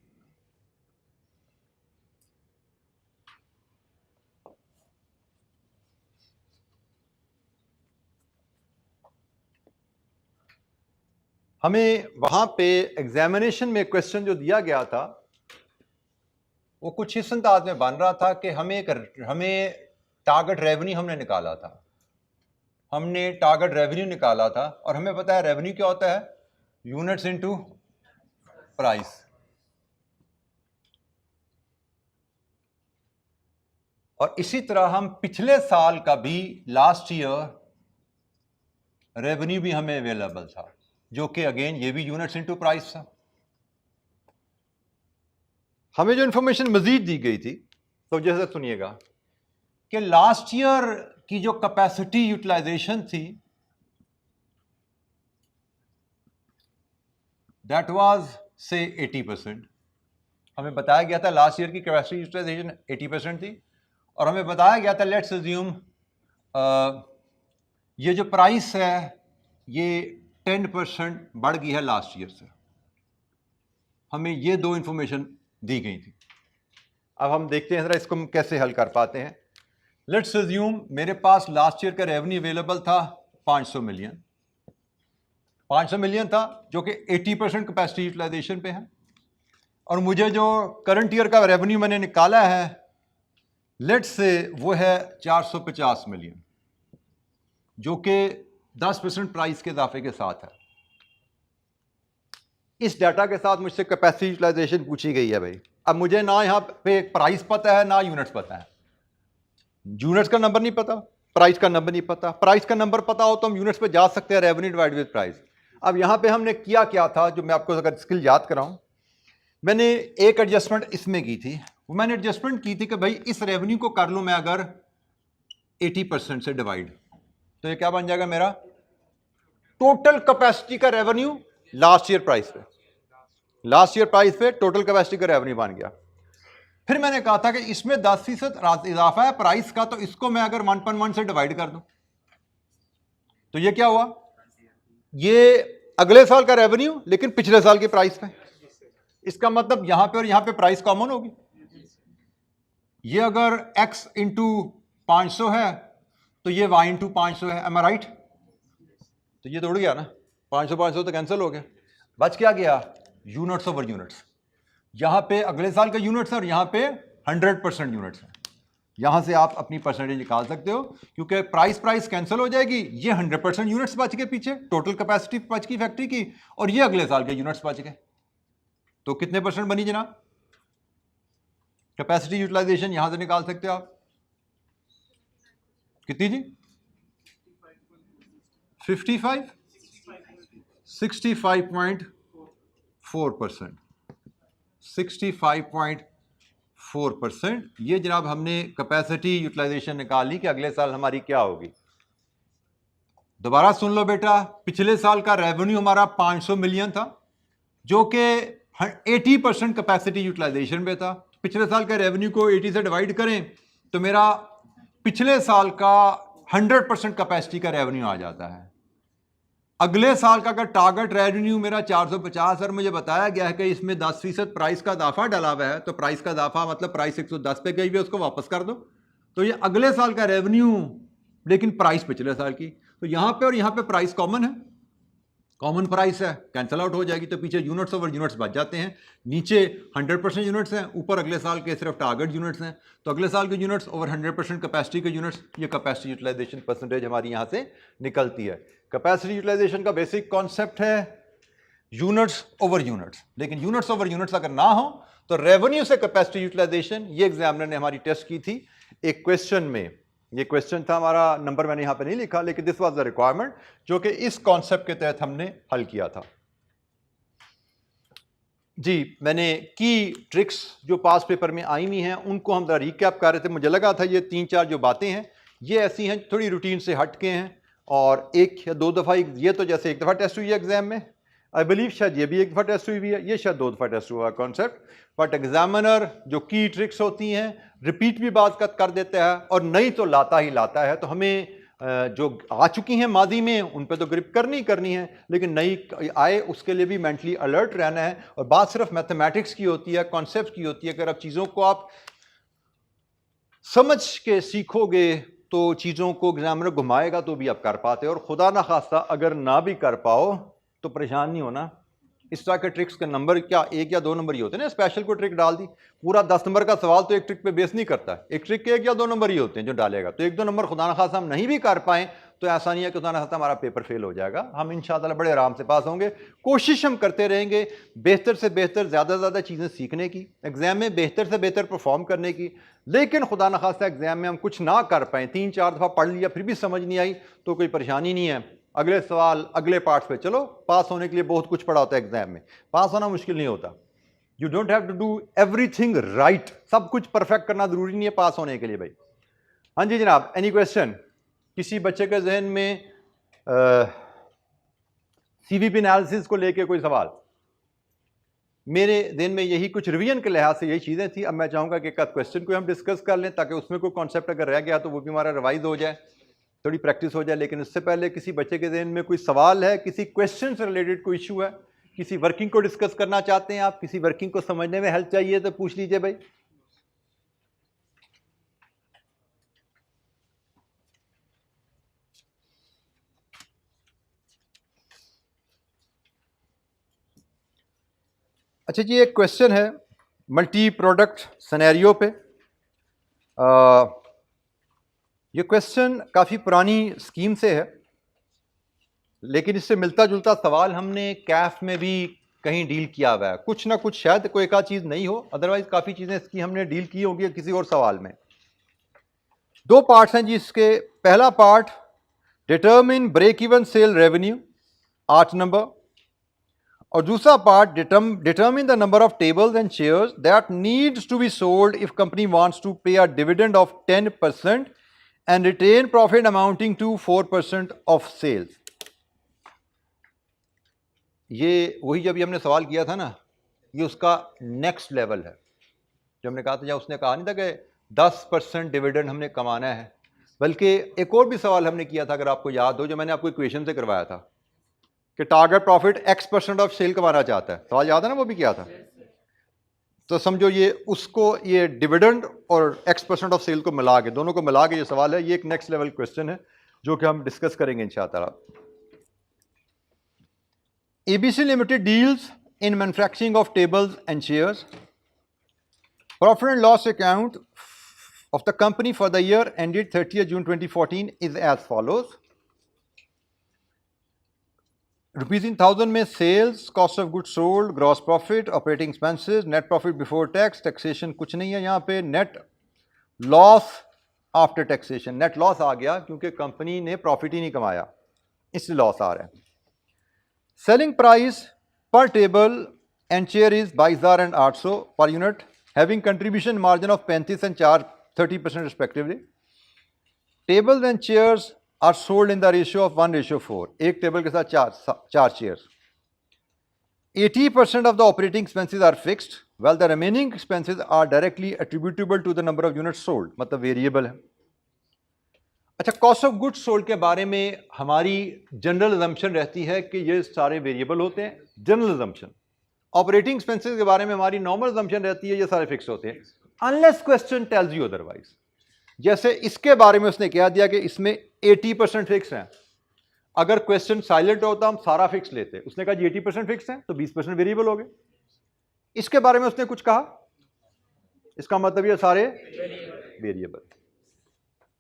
हमें वहाँ पे एग्जामिनेशन में क्वेश्चन जो दिया गया था वो कुछ इस अंदाज में बन रहा था कि हमें टारगेट रेवेन्यू हमने निकाला था, हमने टारगेट रेवेन्यू निकाला था और हमें पता है रेवेन्यू क्या होता है, यूनिट्स इनटू प्राइस। और इसी तरह हम पिछले साल का भी लास्ट ईयर रेवेन्यू भी हमें अवेलेबल था जो कि अगेन ये भी यूनिट्स इनटू प्राइस था। हमें जो इंफॉर्मेशन मजीद दी गई थी तो जैसे सुनिएगा कि लास्ट ईयर की जो कैपेसिटी यूटिलाइजेशन थी दैट वाज से 80%। हमें बताया गया था लास्ट ईयर की कैपेसिटी यूटिलाइजेशन 80% थी और हमें बताया गया था लेट्स अज्यूम ये जो प्राइस है ये 10% बढ़ गई है लास्ट ईयर से। हमें ये दो इंफॉर्मेशन दी गई थी। अब हम देखते हैं जरा इसको हम कैसे हल कर पाते हैं। लेट्स अज्यूम मेरे पास लास्ट ईयर का रेवेन्यू अवेलेबल था 500 मिलियन, 500 मिलियन था जो कि 80% कैपेसिटी यूटिलाइजेशन पे है और मुझे जो करंट ईयर का रेवेन्यू मैंने निकाला है लेट्स से वो है 450 मिलियन जो कि 10% प्राइस के इजाफे के साथ है। इस डाटा के साथ मुझसे कैपेसिटी यूटिलाइजेशन पूछी गई है भाई। अब मुझे ना यहाँ पे प्राइस पता है ना यूनिट्स पता है, यूनिट्स का नंबर नहीं पता, प्राइस का नंबर नहीं पता। प्राइस का नंबर पता हो तो हम यूनिट्स पे जा सकते हैं, रेवेन्यू डिवाइड विद प्राइस। अब यहाँ पे हमने किया क्या था, जो मैं आपको अगर स्किल याद कराऊं, मैंने एक एडजस्टमेंट इसमें की थी। वो मैंने एडजस्टमेंट की थी कि भाई इस रेवेन्यू को कर लूँ मैं अगर 80% से डिवाइड, तो ये क्या बन जाएगा मेरा टोटल कैपेसिटी का रेवेन्यू लास्ट ईयर प्राइस पे, लास्ट ईयर प्राइस पे टोटल कैपेसिटी का रेवेन्यू बन गया। फिर मैंने कहा था कि इसमें 10% इजाफा है प्राइस का, तो इसको मैं अगर 1.1 से डिवाइड कर दूं तो ये क्या हुआ, ये अगले साल का रेवेन्यू लेकिन पिछले साल की प्राइस पे। इसका मतलब यहां पे और यहां पे प्राइस कॉमन होगी। ये अगर x इंटू 500 है तो ये y इंटू 500 है, एम आई राइट? तो ये तो उड़ गया ना, 500 तो कैंसिल हो गया, बच क्या गया यूनिट्स ओवर यूनिट्स। यहां पे अगले साल का यूनिट्स है और यहां पे 100% यूनिट्स है। यहां से आप अपनी परसेंटेज निकाल सकते हो क्योंकि प्राइस कैंसिल हो जाएगी, ये 100% यूनिट्स बच गए पीछे, टोटल कैपेसिटी बच गई फैक्ट्री की, और ये अगले साल के यूनिट्स बच गए। तो कितने परसेंट बनी जनाब कैपेसिटी यूटिलाइजेशन? यहां से निकाल सकते हो आप, कितनी जी? 65.4%, 65.4%। ये जनाब हमने कैपेसिटी यूटिलाइजेशन निकाली कि अगले साल हमारी क्या होगी। दोबारा सुन लो बेटा, पिछले साल का रेवेन्यू हमारा 500 मिलियन था जो कि 80% कैपेसिटी यूटिलाइजेशन पे था। पिछले साल का रेवेन्यू को 80 से डिवाइड करें तो मेरा पिछले साल का 100% कैपेसिटी का रेवेन्यू आ जाता है। अगले साल का अगर टारगेट रेवेन्यू मेरा 450 और मुझे बताया गया है कि इसमें 10% प्राइस का इजाफा डाला हुआ है, तो प्राइस का इजाफा मतलब प्राइस 110 पे गई हुई है, उसको वापस कर दो, तो ये अगले साल का रेवेन्यू लेकिन प्राइस पिछले साल की। तो यहां पे और यहां पे प्राइस कॉमन है, कॉमन प्राइस है, कैंसिल आउट हो जाएगी, तो पीछे यूनिट्स ओवर यूनिट्स बच जाते हैं। नीचे 100% यूनिट्स हैं, ऊपर अगले साल के सिर्फ टारगेट यूनिट्स हैं, तो अगले साल के यूनिट्स ओवर 100% कैपेसिटी के यूनिट्स, ये कैपेसिटी यूटिलाइजेशन परसेंटेज हमारी यहाँ से निकलती है। कैपेसिटी यूटिलाइजेशन का बेसिक कॉन्सेप्ट है यूनिट्स ओवर यूनिट्स, लेकिन यूनिट्स ओवर यूनिट्स अगर ना हो तो रेवेन्यू से कैपेसिटी यूटिलाइजेशन, ये एग्जामिनर ने हमारी टेस्ट की थी एक क्वेश्चन में ये क्वेश्चन था हमारा, नंबर मैंने यहाँ पे नहीं लिखा, लेकिन दिस वाज द रिक्वायरमेंट जो कि इस कॉन्सेप्ट के तहत हमने हल किया था। जी, मैंने की ट्रिक्स जो पास पेपर में आई हुई हैं उनको हम जरा रिकैप कर रहे थे। मुझे लगा था ये 3-4 जो बातें हैं ये ऐसी हैं थोड़ी रूटीन से हट के हैं, और एक या दो दफ़ा, ये तो जैसे एक दफ़ा टेस्ट हुई है एग्जाम में, आई बिलीव शायद ये भी एक दफ़ा टेस्ट हुई है, ये शायद 2 दफ़ा टेस्ट हुआ कॉन्सेप्ट, बट एग्जामिनर जो की ट्रिक्स होती हैं रिपीट भी बात कर देता है और नहीं तो लाता ही लाता है। तो हमें जो आ चुकी हैं माजी में उन पे तो ग्रिप करनी है, लेकिन नई आए उसके लिए भी मेंटली अलर्ट रहना है। और बात सिर्फ मैथमेटिक्स की होती है, कॉन्सेप्ट की होती है। अगर आप चीज़ों को आप समझ के सीखोगे तो चीज़ों को एग्जामिनर घुमाएगा तो भी आप कर पाते हो, और खुदा ना खास्ता अगर ना भी कर पाओ तो परेशान नहीं होना। इस तरह के ट्रिक्स के नंबर क्या 1 या 2 नंबर ही होते हैं ना। स्पेशल को ट्रिक डाल दी, पूरा 10 नंबर का सवाल तो एक ट्रिक पे बेस नहीं करता, एक ट्रिक के 1 या 2 नंबर ही होते हैं जो डालेगा। तो 1-2 नंबर खुदा ना खास्ता हम नहीं भी कर पाए तो ऐसा नहीं है कि खुदा ना खास्ता हमारा पेपर फेल हो जाएगा, हम इंशाअल्लाह बड़े आराम से पास होंगे। कोशिश हम करते रहेंगे बेहतर से बेहतर, ज़्यादा से ज़्यादा चीज़ें सीखने की, एग्जाम में बेहतर से बेहतर परफॉर्म करने की। लेकिन खुदा ना खास्ता एग्जाम में हम कुछ ना कर पाए, 3-4 दफ़ा पढ़ लिया फिर भी समझ नहीं आई तो कोई परेशानी नहीं है। अगले सवाल अगले पार्ट्स पे चलो। पास होने के लिए बहुत कुछ पढ़ा होता है एग्जाम में, पास होना मुश्किल नहीं होता। You don't have to do everything right, सब कुछ परफेक्ट करना जरूरी नहीं है पास होने के लिए भाई। हाँ जी जनाब, एनी क्वेश्चन? किसी बच्चे के जहन में सीवीपी एनालिसिस को लेके कोई सवाल? मेरे दिन में यही कुछ रिवीजन के लिहाज से यही चीज़ें थी। अब मैं चाहूँगा कि एक क्वेश्चन को हम डिस्कस कर लें ताकि उसमें कोई कॉन्सेप्ट अगर रह गया तो वो भी हमारा रिवाइज हो जाए, थोड़ी प्रैक्टिस हो जाए। लेकिन उससे पहले किसी बच्चे के ज़हन में कोई सवाल है, किसी क्वेश्चन से रिलेटेड कोई इशू है, किसी वर्किंग को डिस्कस करना चाहते हैं आप, किसी वर्किंग को समझने में हेल्प चाहिए तो पूछ लीजिए भाई। अच्छा जी, एक क्वेश्चन है मल्टी प्रोडक्ट सिनेरियो पे। ये क्वेश्चन काफ़ी पुरानी स्कीम से है, लेकिन इससे मिलता जुलता सवाल हमने कैफ में भी कहीं डील किया हुआ है। कुछ ना कुछ शायद कोई एक आध चीज़ नहीं हो, अदरवाइज काफ़ी चीज़ें इसकी हमने डील की होंगी किसी और सवाल में। 2 पार्ट्स हैं जी इसके। पहला part determine break even sale revenue 8 number, और दूसरा part determine the number of tables and chairs that needs to be sold if company wants to pay a dividend of 10% and retain profit amounting to 4% of sales. ये वही जब हमने सवाल किया था ना, ये उसका नेक्स्ट लेवल है। जो हमने कहा था, जब उसने कहा नहीं था कि 10% डिविडेंड हमने कमाना है, बल्कि एक और भी सवाल हमने किया था अगर आपको याद हो, जो मैंने आपको इक्वेशन से करवाया था कि target profit X% of sale कमाना चाहता है। सवाल याद है ना, वो भी किया था। तो समझो ये उसको, ये डिविडेंड और X% ऑफ सेल को मिला के, दोनों को मिला के ये सवाल है। ये एक नेक्स्ट लेवल क्वेश्चन है जो कि हम डिस्कस करेंगे इंशाअल्लाह। ABC Limited deals in manufacturing of tables and chairs. Profit and loss account of the company for the year ended 30th June 2014 is as follows. Rupees in thousand में sales, cost of goods sold, gross profit, operating expenses, net profit before tax, taxation कुछ नहीं है यहाँ पे, net loss after taxation, net loss आ गया क्योंकि company ने profit ही नहीं कमाया, इसलिए लॉस आ रहा है। Selling price per table and chair is 22,000 and 800 per unit, having contribution margin of 35 and charge 30% respectively. Tables and chairs are sold in the ratio of 1:4, एक table के साथ चार chairs. 80% of the operating expenses are fixed, while the remaining expenses are directly attributable to the number of units sold, मतलब variable है। अच्छा, cost of goods sold के बारे में हमारी जनरल अजम्पशन रहती है कि ये सारे वेरिएबल होते हैं, जनरल अजम्पशन। ऑपरेटिंग एक्सपेंसेस के बारे में हमारी नॉर्मल अजम्पशन रहती है ये सारे फिक्स होते हैं, unless question tells you otherwise. जैसे इसके बारे में उसने कह दिया कि इसमें 80% फिक्स है। अगर क्वेश्चन साइलेंट होता हम सारा फिक्स लेते, उसने कहा जी 80% फिक्स है तो 20% वेरिएबल हो गए। इसके बारे में उसने कुछ कहा, इसका मतलब ये सारे वेरिएबल,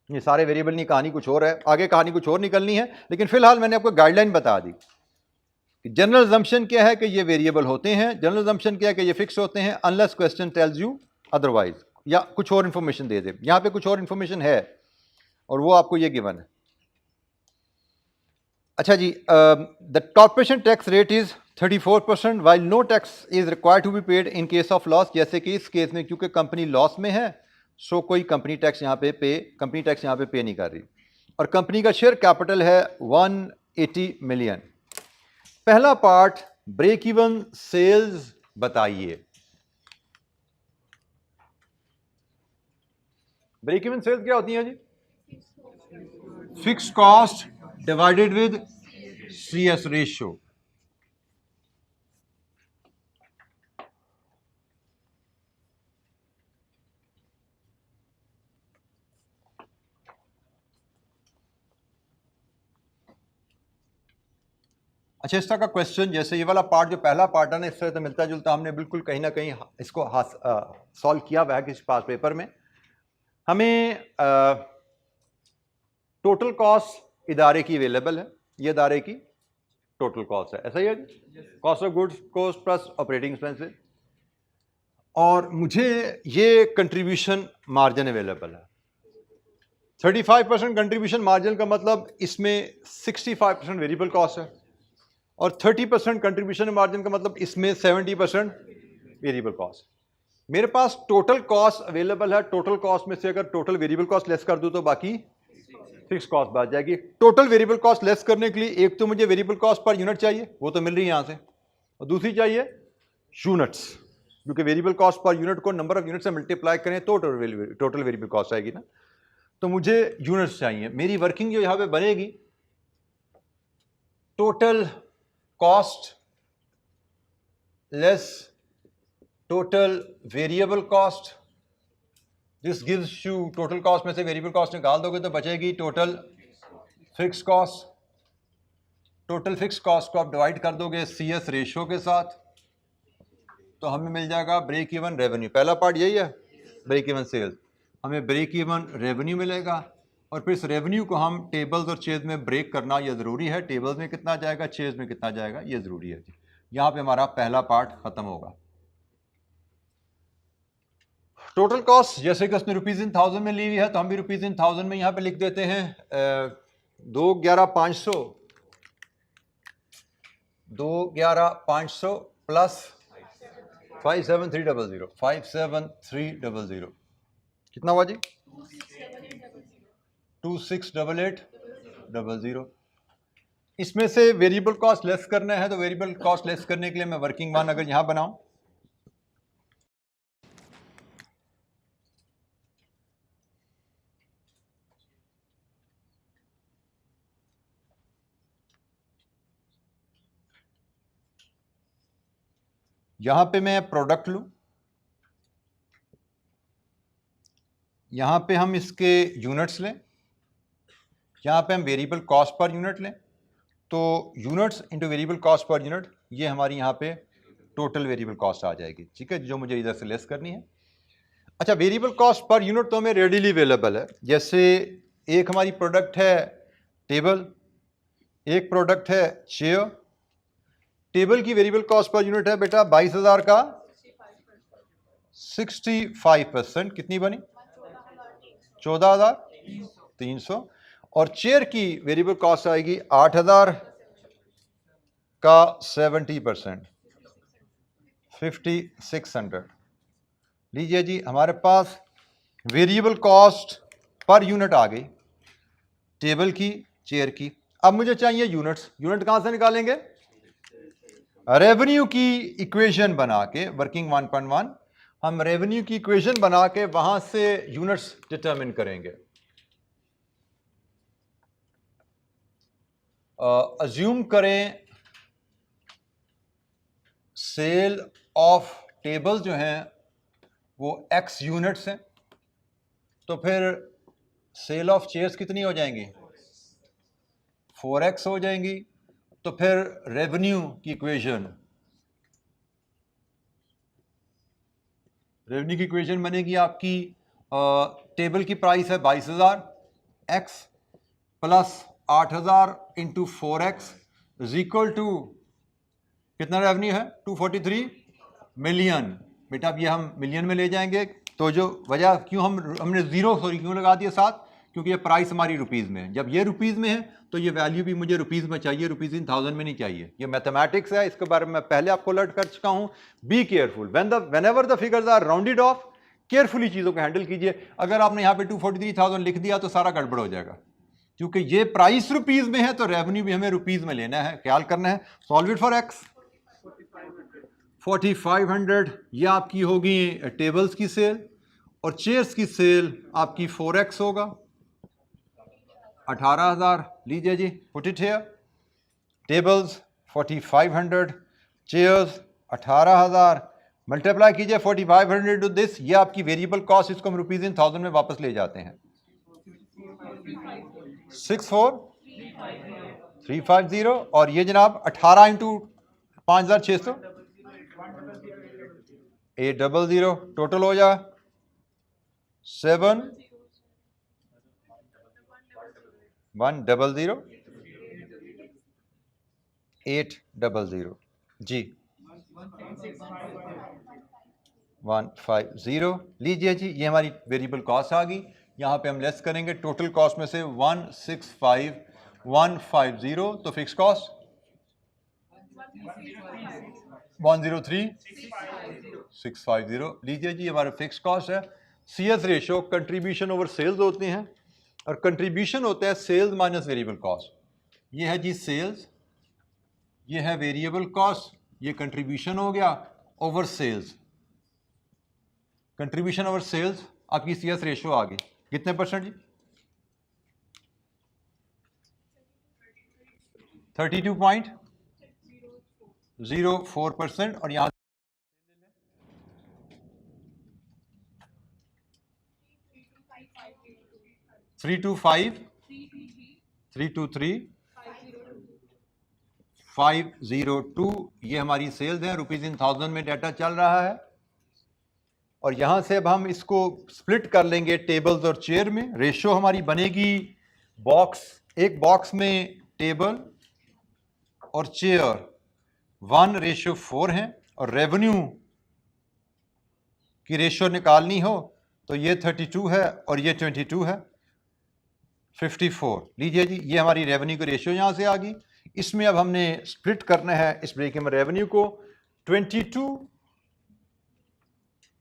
ये सारे वेरिएबल नहीं, कहानी कुछ और है, आगे कहानी कुछ और निकलनी है। लेकिन फिलहाल मैंने आपको गाइडलाइन बता दी कि जनरल अजम्पशन क्या है कि ये वेरिएबल होते हैं, जनरल अजम्पशन क्या है कि ये फिक्स होते हैं, unless question tells you otherwise, या कुछ और इन्फॉर्मेशन दे दे। यहाँ पे कुछ और इन्फॉर्मेशन है, और वो आपको ये गिवन है। अच्छा जी, the corporation tax rate is 34% while no tax is required to be paid in case of loss. जैसे कि इस केस में क्योंकि कंपनी लॉस में है, सो कोई कंपनी टैक्स यहाँ पे पे नहीं कर रही। और कंपनी का शेयर कैपिटल है 180 मिलियन। पहला पार्ट, ब्रेक इवन सेल्स बताइए। ब्रेक इवन सेल्स क्या होती है जी? Fix cost divided with CS ratio. अच्छा, इस तरह का क्वेश्चन, जैसे ये वाला पार्ट जो पहला पार्ट है ना, इससे तो मिलता जुलता हमने बिल्कुल कहीं ना कहीं इसको सॉल्व किया हुआ है किसी पास पेपर में। हमें टोटल कॉस्ट इदारे की अवेलेबल है, ये इदारे की टोटल कॉस्ट है, ऐसा ही है, cost of goods cost plus operating expenses. और मुझे ये कंट्रीब्यूशन मार्जिन अवेलेबल है। 35% कंट्रीब्यूशन मार्जिन का मतलब इसमें 65% वेरिएबल कॉस्ट है, और 30% कंट्रीब्यूशन मार्जिन का मतलब इसमें 70% वेरिएबल कॉस्ट। मेरे पास टोटल कॉस्ट अवेलेबल है। टोटल कॉस्ट में से अगर टोटल वेरिएबल कॉस्ट लेस कर दूं तो बाकी फिक्स कॉस्ट बच जाएगी। टोटल वेरिएबल कॉस्ट लेस करने के लिए एक तो मुझे वेरिएबल कॉस्ट पर यूनिट चाहिए, वो तो मिल रही है यहां से, और दूसरी चाहिए यूनिट्स, क्योंकि वेरिएबल कॉस्ट पर यूनिट को नंबर ऑफ यूनिट से मल्टीप्लाई करें तो टोटल वेरिएबल कॉस्ट आएगी ना, तो मुझे यूनिट्स चाहिए। मेरी वर्किंग जो यहां पे बनेगी, total cost less total variable cost, this gives you total cost में से वेरिएबल कॉस्ट निकाल दोगे तो बचेगी total fix cost. Total fix cost को आप डिवाइड कर दोगे CS रेशियो के साथ, तो हमें मिल जाएगा ब्रेक इवन रेवेन्यू। पहला पार्ट यही है, ब्रेक इवन सेल्स। हमें ब्रेक इवन रेवेन्यू मिलेगा, और फिर इस रेवेन्यू को हम टेबल्स और चेज में ब्रेक करना ये ज़रूरी है। टेबल्स में कितना जाएगा, चेज में कितना जाएगा, ये ज़रूरी है। यहाँ पे हमारा पहला पार्ट ख़त्म होगा। टोटल कॉस्ट जैसे कि उसने रुपीज़ इन थाउजेंड में ली हुई है, तो हम भी रुपीज़ इन थाउजेंड में यहाँ पे लिख देते हैं 211,500 प्लस 57300 कितना हुआ जी? 268800। इसमें से वेरिएबल कॉस्ट लेस करना है, तो वेरिएबल कॉस्ट लेस करने के लिए मैं वर्किंग वन अगर यहां बनाऊं, यहां पे मैं प्रोडक्ट लूं, यहां पे हम इसके यूनिट्स लें, यहां पे हम वेरिएबल कॉस्ट पर यूनिट लें, तो units into variable cost per unit, ये हमारी यहाँ पे टोटल वेरिएबल कॉस्ट आ जाएगी। ठीक है, जो मुझे इधर से लेस करनी है। अच्छा, वेरिएबल कॉस्ट पर यूनिट तो हमें रेडीली अवेलेबल है। जैसे एक हमारी प्रोडक्ट है टेबल, एक प्रोडक्ट है चेयर। टेबल की वेरिएबल कॉस्ट पर यूनिट है बेटा 22,000 का 65%, कितनी बनी? 14,300। और चेयर की वेरिएबल कॉस्ट आएगी 8,000 का 70%, 5,600। लीजिए जी, हमारे पास वेरिएबल कॉस्ट पर यूनिट आ गई टेबल की, चेयर की। अब मुझे चाहिए यूनिट्स। यूनिट कहां से निकालेंगे? रेवेन्यू की इक्वेशन बना के, वर्किंग 1.1, हम रेवेन्यू की इक्वेशन बना के वहां से यूनिट्स डिटरमिन करेंगे। अज्यूम करें सेल ऑफ टेबल जो हैं वो X यूनिट्स हैं, तो फिर सेल ऑफ चेयर्स कितनी हो जाएंगी? 4X हो जाएंगी। तो फिर रेवेन्यू की इक्वेशन बनेगी आपकी, टेबल की प्राइस है 22,000, X plus 8,000 into 4X is equal to कितना रेवेन्यू है? 243 मिलियन। बेटा अब ये हम मिलियन में ले जाएंगे, तो जो वजह क्यों हमने जीरो क्यों लगा दिया साथ, क्योंकि ये प्राइस हमारी रुपीज़ में है। जब ये रुपीज़ में है तो ये वैल्यू भी मुझे रुपीज़ में चाहिए, रुपीज़ इन थाउजेंड में नहीं चाहिए। ये मैथमेटिक्स है, इसके बारे में मैं पहले आपको अलर्ट कर चुका हूँ। Be careful whenever the figures are rounded off, carefully चीज़ों को हैंडल कीजिए। अगर आपने यहाँ पे 243,000 लिख दिया तो सारा गड़बड़ हो जाएगा, क्योंकि ये प्राइस रुपीज़ में है तो रेवेन्यू भी हमें रुपीज़ में लेना है, ख्याल करना है। Solve it for x. 4500 ये आपकी होगी टेबल्स की सेल, और चेयर्स की सेल आपकी 4x होगा, 18,000। लीजिए जी, put it here. Tables 4500, chairs 18,000, multiply कीजिए 4500 टू दिस, ये आपकी वेरिएबल कॉस्ट, इसको हम रुपीज इन थाउजेंड में वापस ले जाते हैं। 64350, और ये जनाब 18 इंटू 5,600, 800, टोटल हो जाए 7,100, 800 जी, 150। लीजिए जी, ये हमारी वेरिएबल कॉस्ट आ गई। यहाँ पे हम लेस करेंगे टोटल कॉस्ट में से 165,150, तो फिक्स कॉस्ट 103,650। लीजिए जी, हमारा फिक्स कॉस्ट है। CS ratio contribution over sales होते हैं, और कंट्रीब्यूशन होता है सेल्स माइनस वेरिएबल कॉस्ट। ये है जी सेल्स, ये है वेरिएबल कॉस्ट, ये कंट्रीब्यूशन हो गया over sales. Contribution over sales आपकी CS रेशो आ गई कितने परसेंट जी? 32.04%, और यहाँ 325,502 ये हमारी सेल्स है, रुपीज इन थाउजेंड में डाटा चल रहा है। और यहां से अब हम इसको स्प्लिट कर लेंगे टेबल्स और चेयर में। रेशो हमारी बनेगी बॉक्स, एक बॉक्स में टेबल और चेयर 1:4 है, और रेवेन्यू की रेशो निकालनी हो तो ये 32 है और ये 22 है, 54। लीजिए जी, ये हमारी रेवेन्यू की रेशो यहाँ से आ गई। इसमें अब हमने स्प्लिट करना है इस ब्रेक में रेवेन्यू को। 22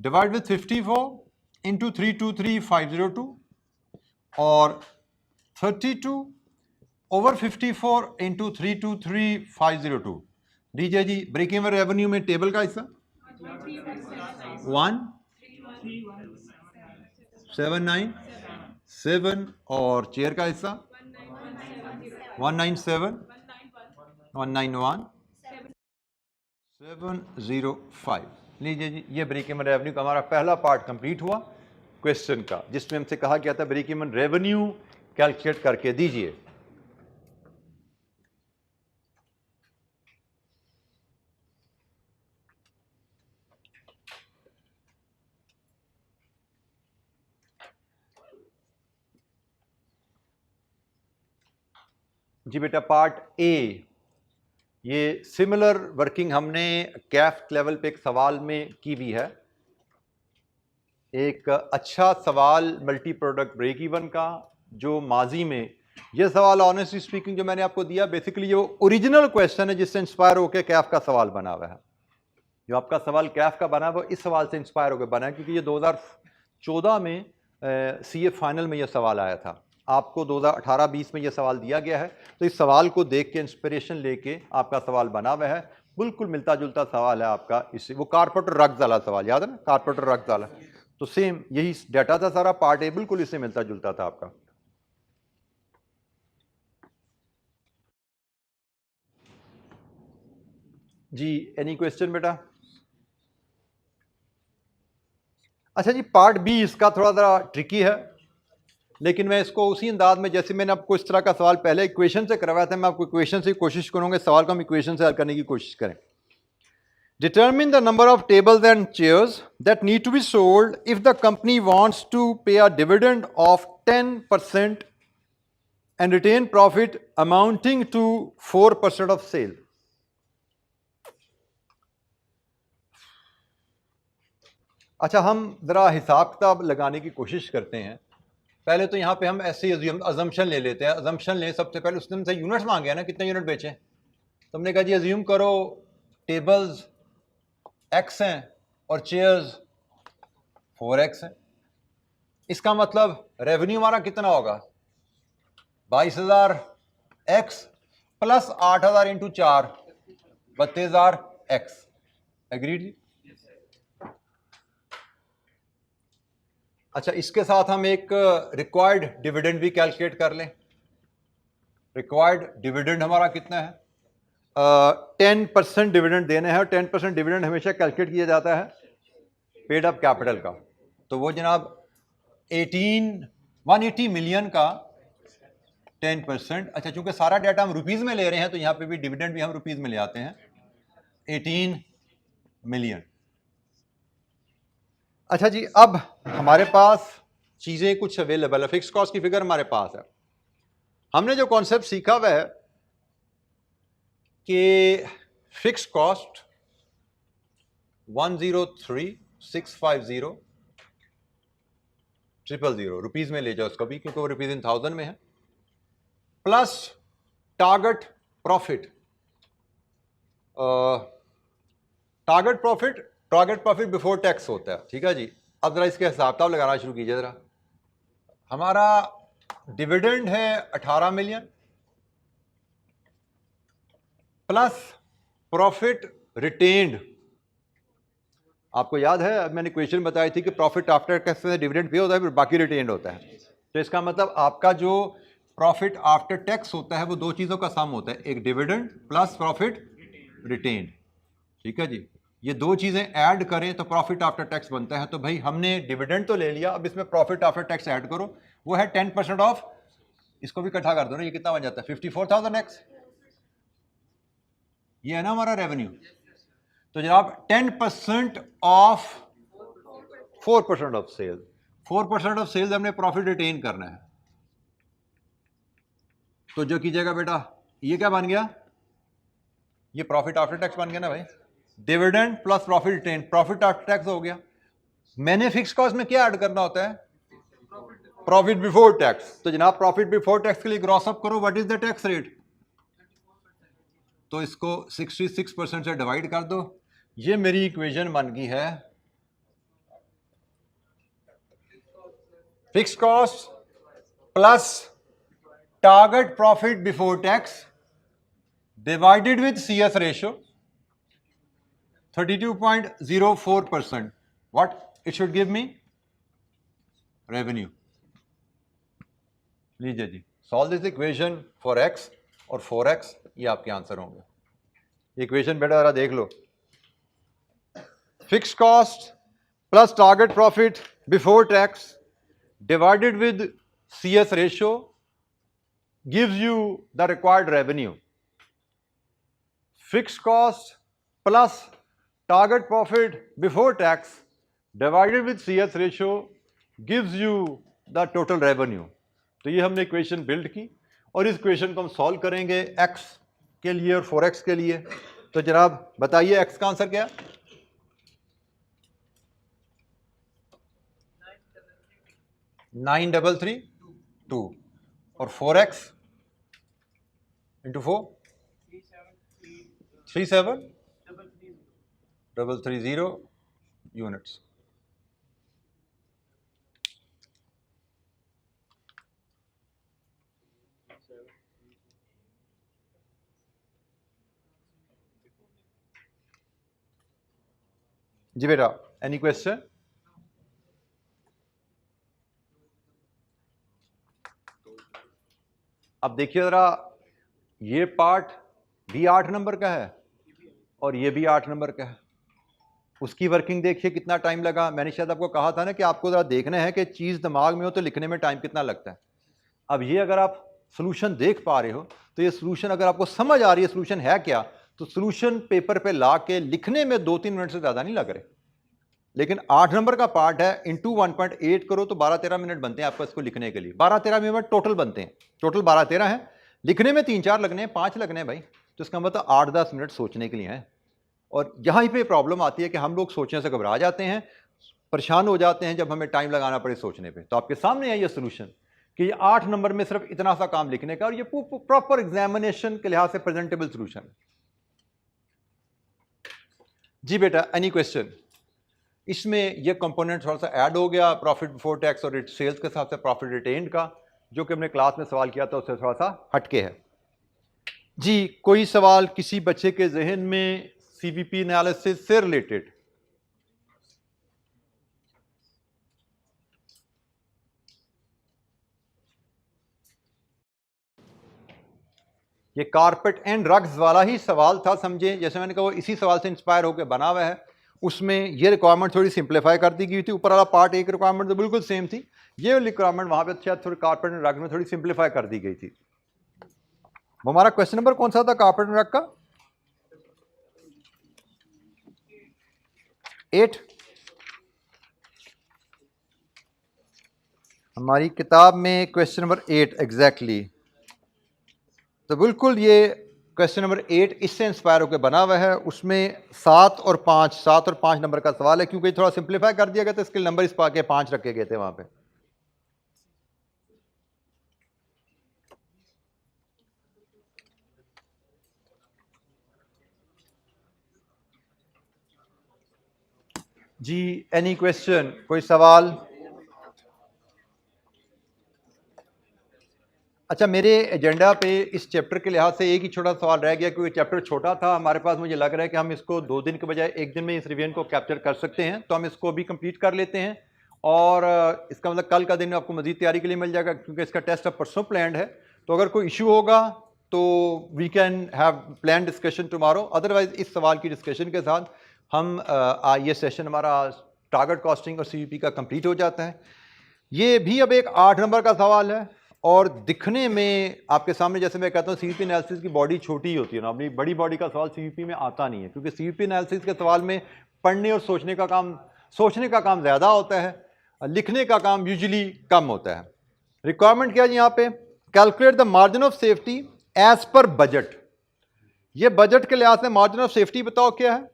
डिवाइड विथ 54 इंटू 323,502, और 32 ओवर 54 इंटू 323,502। लीजिए जी, ब्रेकिंग में रेवेन्यू में टेबल का हिस्सा 1,797, और चेयर का हिस्सा 197, 191, 705। लीजिए जी, ये ब्रेक इवन रेवेन्यू का हमारा पहला पार्ट कंप्लीट हुआ क्वेश्चन का, जिसमें हमसे कहा गया था ब्रेक इवन रेवेन्यू कैलकुलेट करके दीजिए। जी बेटा, पार्ट ए, ये सिमिलर वर्किंग हमने कैफ लेवल पे एक सवाल में की भी है। एक अच्छा सवाल मल्टी प्रोडक्ट ब्रेक इवन का, जो माजी में ये सवाल ऑनेस्टली स्पीकिंग जो मैंने आपको दिया, बेसिकली ये ओरिजिनल क्वेश्चन है जिससे इंस्पायर होकर कैफ का सवाल बना हुआ है। जो आपका सवाल कैफ का बना हुआ इस सवाल से इंस्पायर होकर बना है, क्योंकि ये 2014 में CA फाइनल में ये सवाल आया था। आपको 2018-20 में ये सवाल दिया गया है, तो इस सवाल को देख के इंस्पिरेशन लेके आपका सवाल बना हुआ है। बिल्कुल मिलता जुलता सवाल है आपका इससे। वो कारपेंटर रग्स वाला सवाल याद है ना, कारपेंटर रग्स वाला, तो सेम यही डाटा था सारा। पार्ट ए बिल्कुल इससे मिलता जुलता था आपका। जी, एनी क्वेश्चन बेटा? अच्छा जी, पार्ट बी इसका थोड़ा सा ट्रिकी है, लेकिन मैं इसको उसी अंदाज में, जैसे मैंने आपको इस तरह का सवाल पहले इक्वेशन से करवाया था, मैं आपको इक्वेशन से कोशिश करूंगा सवाल को हम इक्वेशन से हल करने की कोशिश करें। Determine the number of tables and chairs that need to be sold if the company wants to pay a dividend of 10% and retain profit amounting to 4% of sale. अच्छा, हम जरा हिसाब किताब लगाने की कोशिश करते हैं। पहले तो यहाँ पे हम ऐसे अजम्पशन ले लेते हैं। अजम्पशन ले, सबसे पहले उसने हमसे यूनिट्स मांगे हैं ना, कितने यूनिट बेचे। तो हमने कहा जी अज्यूम करो टेबल्स x हैं और चेयर्स 4x हैं। इसका मतलब रेवेन्यू हमारा कितना होगा, 22,000 x plus 8,000 into 4, 32,000 x। Agreed जी। अच्छा, इसके साथ हम एक रिक्वायर्ड डिविडेंड भी कैलकुलेट कर लें। रिक्वायर्ड डिविडेंड हमारा कितना है, 10% डिविडेंड देने हैं और 10% डिविडेंड हमेशा कैलकुलेट किया जाता है पेड अप कैपिटल का। तो वो जनाब 180 मिलियन का 10%। अच्छा, चूंकि सारा डाटा हम रुपीस में ले रहे हैं तो यहां पे भी डिविडेंड भी हम रुपीस में ले आते हैं, 18 मिलियन। अच्छा जी, अब हमारे पास चीजें कुछ अवेलेबल है। फिक्स कॉस्ट की फिगर हमारे पास है। हमने जो कॉन्सेप्ट सीखा हुआ है कि फिक्स कॉस्ट 103,650,000 रुपीज में ले जाओ उसको भी, क्योंकि वो रुपीज इन थाउजेंड में है, plus target profit. Target profit before tax होता है, ठीक है जी। अब जरा इसके हिसाब किताब लगाना शुरू कीजिए जरा। हमारा डिविडेंड है 18 मिलियन प्लस प्रॉफिट रिटेन्ड। आपको याद है अब मैंने क्वेश्चन बताई थी कि प्रॉफिट आफ्टर टैक्स से डिविडेंड पे होता है, फिर बाकी रिटेन्ड होता है। तो इसका मतलब आपका जो प्रॉफिट आफ्टर टैक्स होता है वो दो चीजों का सम होता है, एक डिविडेंड प्लस प्रॉफिट रिटेन्ड, ठीक है जी। ये दो चीजें ऐड करें तो प्रॉफिट आफ्टर टैक्स बनता है। तो भाई हमने डिविडेंड तो ले लिया, अब इसमें प्रॉफिट आफ्टर टैक्स ऐड करो, वो है 10% ऑफ, इसको भी इकट्ठा कर दो ना, ये कितना बन जाता है 54,000 एक्स। ये है ना हमारा रेवेन्यू। तो जनाब 10% of 4% of sale, 4% of sales हमने प्रॉफिट रिटेन करना है। तो जो कीजिएगा बेटा, ये क्या बन गया, ये प्रॉफिट आफ्टर टैक्स बन गया ना भाई। Dividend plus profit retain, profit after tax हो गया। मैंने फिक्स कॉस्ट में क्या ऐड करना होता है, प्रॉफिट बिफोर टैक्स। तो जनाब प्रॉफिट बिफोर टैक्स के लिए ग्रॉस अप करो, what is the tax rate. तो इसको 66% से डिवाइड कर दो। ये मेरी इक्वेशन बन गई है, fix cost plus target profit before tax divided with CS ratio 32.04%. What it should give me? Revenue. लीजिए जी, solve this equation for x और 4x, ये आपके आंसर होंगे। इक्वेशन बेटा जरा देख लो, fix cost plus target profit before tax divided with CS ratio gives you the required revenue. Fixed cost plus target profit before tax divided with CS ratio gives you the total revenue. तो ये हमने equation build की और इस equation को हम solve करेंगे x के लिए और 4x के लिए। तो जनाब बताइए x का आंसर क्या, 933.2 और 4x इंटू 4 37,330 यूनिट्स। जी बेटा, एनी क्वेश्चन। अब देखिए जरा, ये पार्ट भी 8 नंबर का है और ये भी 8 नंबर का है। उसकी वर्किंग देखिए कितना टाइम लगा। मैंने शायद आपको कहा था ना कि आपको जरा देखना है कि चीज़ दिमाग में हो तो लिखने में टाइम कितना लगता है। अब ये अगर आप सोल्यूशन देख पा रहे हो तो ये सोल्यूशन अगर आपको समझ आ रही है सोल्यूशन है क्या, तो सोल्यूशन पेपर पे ला के लिखने में 2-3 मिनट से ज़्यादा नहीं लग रहे। लेकिन 8 नंबर का पार्ट है, इंटू 1.8 करो तो 12-13 मिनट बनते हैं आपको इसको लिखने के लिए। 12-13 मिनट टोटल बनते हैं, टोटल 12-13 है, लिखने में 3-4 लगने हैं, 5 लगने हैं भाई। तो इसका मतलब 8-10 मिनट सोचने के लिए है। और यहाँ पे प्रॉब्लम आती है कि हम लोग सोचने से घबरा जाते हैं, परेशान हो जाते हैं जब हमें टाइम लगाना पड़े सोचने पे। तो आपके सामने है ये सोल्यूशन कि ये 8 नंबर में सिर्फ इतना सा काम लिखने का, और ये प्रॉपर एग्जामिनेशन के लिहाज से प्रेजेंटेबल सोल्यूशन है। जी बेटा, एनी क्वेश्चन? इसमें ये कंपोनेंट थोड़ा सा ऐड हो गया प्रॉफिट बिफोर टैक्स और सेल्स के साथ से प्रॉफिट रिटेन्ड का, जो कि हमने क्लास में सवाल किया था उससे थोड़ा सा हटके है। जी, कोई सवाल किसी बच्चे के जहन में सीवीपी एनालिसिस से रिलेटेड? ये कारपेट एंड रग्स वाला ही सवाल था, समझे? जैसे मैंने कहा वो इसी सवाल से इंस्पायर होकर बना हुआ है। उसमें ये रिक्वायरमेंट थोड़ी सिंप्लीफाई कर दी गई थी। ऊपर वाला पार्ट एक रिक्वायरमेंट तो बिल्कुल सेम थी, ये रिक्वायरमेंट वहां पे शायद थोड़ी कारपेट एंड रग में थोड़ी सिंप्लीफाई कर दी गई थी। वो हमारा क्वेश्चन नंबर कौन सा था कारपेट एंड रग का? 8। हमारी किताब में क्वेश्चन नंबर 8 एग्जैक्टली। तो बिल्कुल ये क्वेश्चन नंबर 8 इससे इंस्पायर होकर बना हुआ है। उसमें 7 और 5 नंबर का सवाल है, क्योंकि थोड़ा सिंप्लीफाई कर दिया गया था, इसके नंबर इस पाके 5 रखे गए थे वहां पे। जी, एनी क्वेश्चन? कोई सवाल? अच्छा, मेरे एजेंडा पे इस चैप्टर के लिहाज से एक ही छोटा सवाल रह गया, क्योंकि चैप्टर छोटा था हमारे पास। मुझे लग रहा है कि हम इसको 2 दिन के बजाय 1 दिन में इस रिवीजन को कैप्चर कर सकते हैं, तो हम इसको भी कंप्लीट कर लेते हैं। और इसका मतलब कल का दिन आपको मजीद तैयारी के लिए मिल जाएगा, क्योंकि इसका टेस्ट अब परसों प्लान्ड है। तो अगर कोई इशू होगा तो we can have plan discussion tomorrow. Otherwise इस सवाल की डिस्कशन के साथ हम ये सेशन हमारा टारगेट कॉस्टिंग और सीवीपी का कंप्लीट हो जाता है। ये भी अब एक 8 नंबर का सवाल है, और दिखने में आपके सामने, जैसे मैं कहता हूँ सीवीपी एनालिसिस की बॉडी छोटी होती है ना, अपनी बड़ी बॉडी का सवाल सीवीपी में आता नहीं है, क्योंकि सीवीपी एनालिसिस के सवाल में पढ़ने और सोचने का काम ज़्यादा होता है, लिखने का काम यूजुअली कम होता है। रिक्वायरमेंट क्या है यहाँ पे? Calculate the margin of safety as per budget. ये बजट के लिहाज से मार्जिन ऑफ सेफ्टी बताओ क्या है,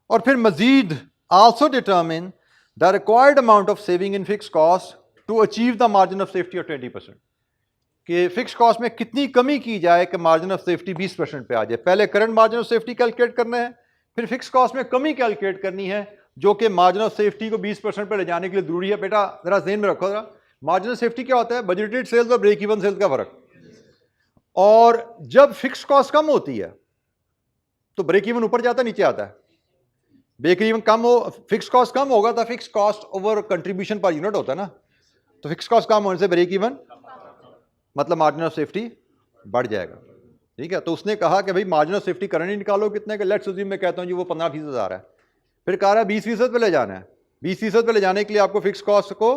और फिर Majid also determine the required amount of saving in fix cost to achieve the margin of safety of 20%। कि फिक्स कॉस्ट में कितनी कमी की जाए कि मार्जिन ऑफ सेफ्टी 20% पे आ जाए। पहले current margin of safety calculate करना है, फिर फिक्स कॉस्ट में कमी कैलकुलेट करनी है, जो कि मार्जिन ऑफ सेफ्टी को 20% पे ले जाने के लिए जरूरी है। बेटा जरा ज़हन में रखो, जरा मार्जिन ऑफ सेफ्टी क्या होता है? बजटेड सेल्स और ब्रेक इवन सेल्स का फर्क। और जब फिक्स कॉस्ट कम होती है तो ब्रेक इवन ऊपर जाता नीचे आता है? ब्रेक इवन कम हो, फिक्स कॉस्ट कम होगा तो fix cost over contribution per unit होता है ना, तो फिक्स कॉस्ट कम होने से ब्रेक इवन मतलब मार्जिन ऑफ सेफ्टी बढ़ जाएगा। ठीक है, तो उसने कहा कि भाई मार्जिन ऑफ सेफ्टी करंट निकालो कितने का, लेट्स अज्यूम मैं कहता हूं जी वो 15% आ रहा है, फिर कह रहा है 20% पे ले जाना है। 20% पे ले जाने के लिए आपको फिक्स कॉस्ट को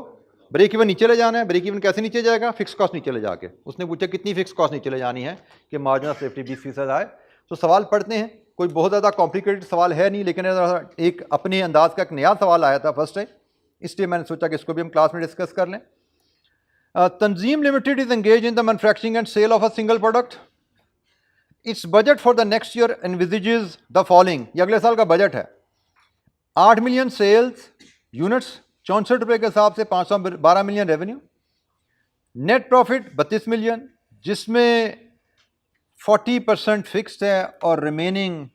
ब्रेक इवन नीचे ले जाना है। ब्रेक इवन कैसे नीचे जाएगा? फिक्स कॉस्ट नीचे ले जाके। उसने पूछा कितनी फिक्स कॉस्ट नीचे ले जानी है कि मार्जिन ऑफ सेफ्टी 20% आए। तो सवाल पढ़ते हैं, कोई बहुत ज़्यादा कॉम्प्लिकेटेड सवाल है नहीं, लेकिन एक अपने अंदाज का एक नया सवाल आया था फर्स्ट टाइम, इसलिए मैंने सोचा कि इसको भी हम क्लास में डिस्कस कर लें। Tanzeem Limited is engaged in the manufacturing and sale of a single product. Its budget for the next year envisages the following. ये अगले साल का बजट है, 8 मिलियन सेल्स यूनिट्स, 64 रुपये के हिसाब से 512 million revenue, net profit 32 million, जिसमें 40% फिक्स्ड है और रिमेनिंग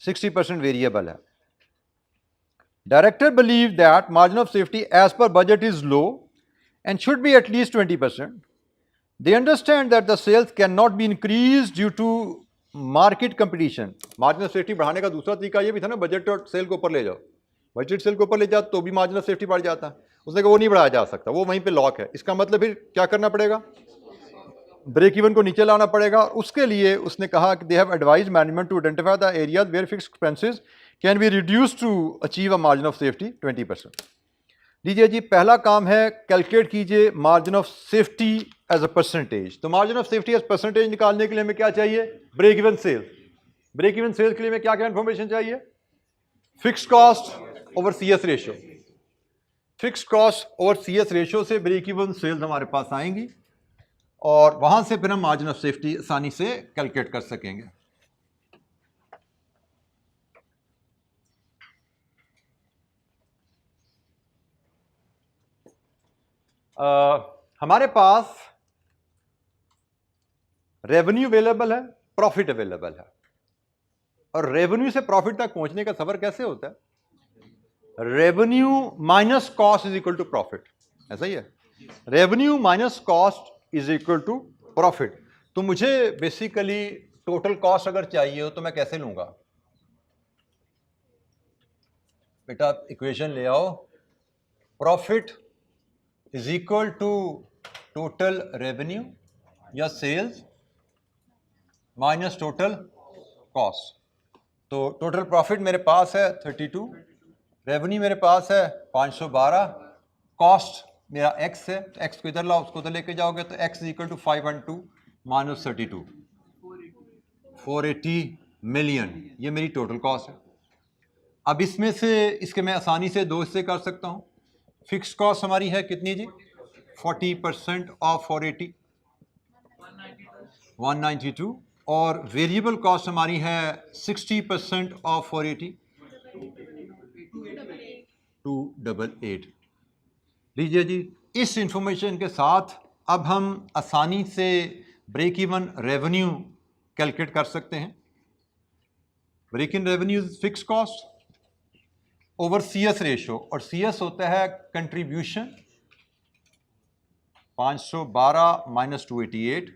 60% वेरिएबल है। Director believe that margin of safety as per budget is low and should be at least 20%. They understand that the sales cannot be increased due to market competition. Margin of safety बढ़ाने का दूसरा तरीका ये भी था ना, budget और cell को ऊपर ले जाओ। बजट सेल को ऊपर ले जाओ तो भी मार्जिन ऑफ सेफ्टी बढ़ जाता है। उसने कहा वो नहीं बढ़ाया जा सकता, वो वहीं पे लॉक है। इसका मतलब फिर क्या करना पड़ेगा? ब्रेक इवन को नीचे लाना पड़ेगा। उसके लिए उसने कहा कि they have advise management to identify the areas where fixed expenses can be reduced to achieve a margin of safety 20%। लीजिए जी, पहला काम है कैलकुलेट कीजिए margin of safety as a percentage. तो margin of safety as percentage निकालने के लिए हमें क्या चाहिए? Break even sale. Break even sale के लिए हमें क्या क्या इंफॉर्मेशन चाहिए? Fixed cost over CS ratio. Fixed cost over CS ratio से ब्रेक इवन सेल्स हमारे पास आएंगी, और वहां से फिर हम मार्जिन ऑफ सेफ्टी आसानी से कैलकुलेट कर सकेंगे। हमारे पास रेवेन्यू अवेलेबल है, प्रॉफिट अवेलेबल है, और रेवेन्यू से प्रॉफिट तक पहुंचने का सफर कैसे होता है? Revenue minus cost is equal to profit, ऐसा ही है। Revenue minus cost is equal to profit. तो मुझे बेसिकली टोटल कॉस्ट अगर चाहिए हो तो मैं कैसे लूंगा? बेटा इक्वेशन ले आओ, profit is equal to total revenue या सेल्स माइनस टोटल कॉस्ट। तो टोटल प्रॉफिट मेरे पास है 32, रेवेन्यू मेरे पास है 512, कॉस्ट मेरा एक्स है, एक्स को इधर लाओ, उसको तो लेके जाओगे तो X is equal to 512 minus 32, 480 million, ये मेरी टोटल कॉस्ट है। अब इसमें से इसके मैं आसानी से दो हिस्से कर सकता हूँ। फिक्स कॉस्ट हमारी है कितनी जी? 40% ऑफ 480, 192, और वेरिएबल कॉस्ट हमारी है 60% ऑफ 480, 288। लीजिए जी, इस इंफॉर्मेशन के साथ अब हम आसानी से ब्रेक इवन रेवेन्यू कैलकुलेट कर सकते हैं। Break even revenue fix cost over CS ratio, और CS होता है कंट्रीब्यूशन, 512 माइनस 288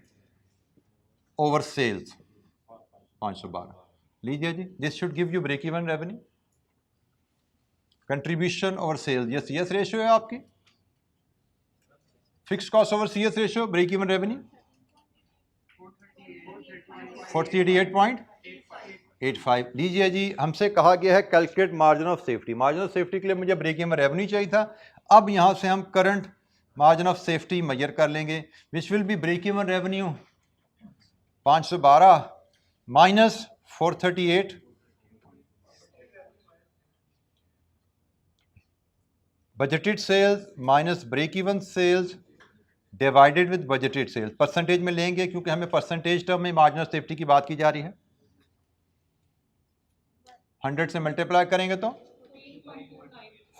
ओवर सेल्स 512। लीजिए जी, this should give you break even revenue. Contribution over sales, ये CS रेशियो है आपकी। Fix cost over CS ratio, break even revenue 488.85। लीजिए जी, हमसे कहा गया है calculate margin of safety. Margin of safety के लिए मुझे ब्रेक इवन रेवेन्यू चाहिए था। अब यहां से हम current margin of safety measure कर लेंगे, which will be break even revenue 512 minus 438 budgeted sales minus break even sales divided with budgeted sales. Percentage में लेंगे क्योंकि हमें परसेंटेज टर्म में मार्जिन ऑफ सेफ्टी की बात की जा रही है। 100 से मल्टीप्लाई करेंगे तो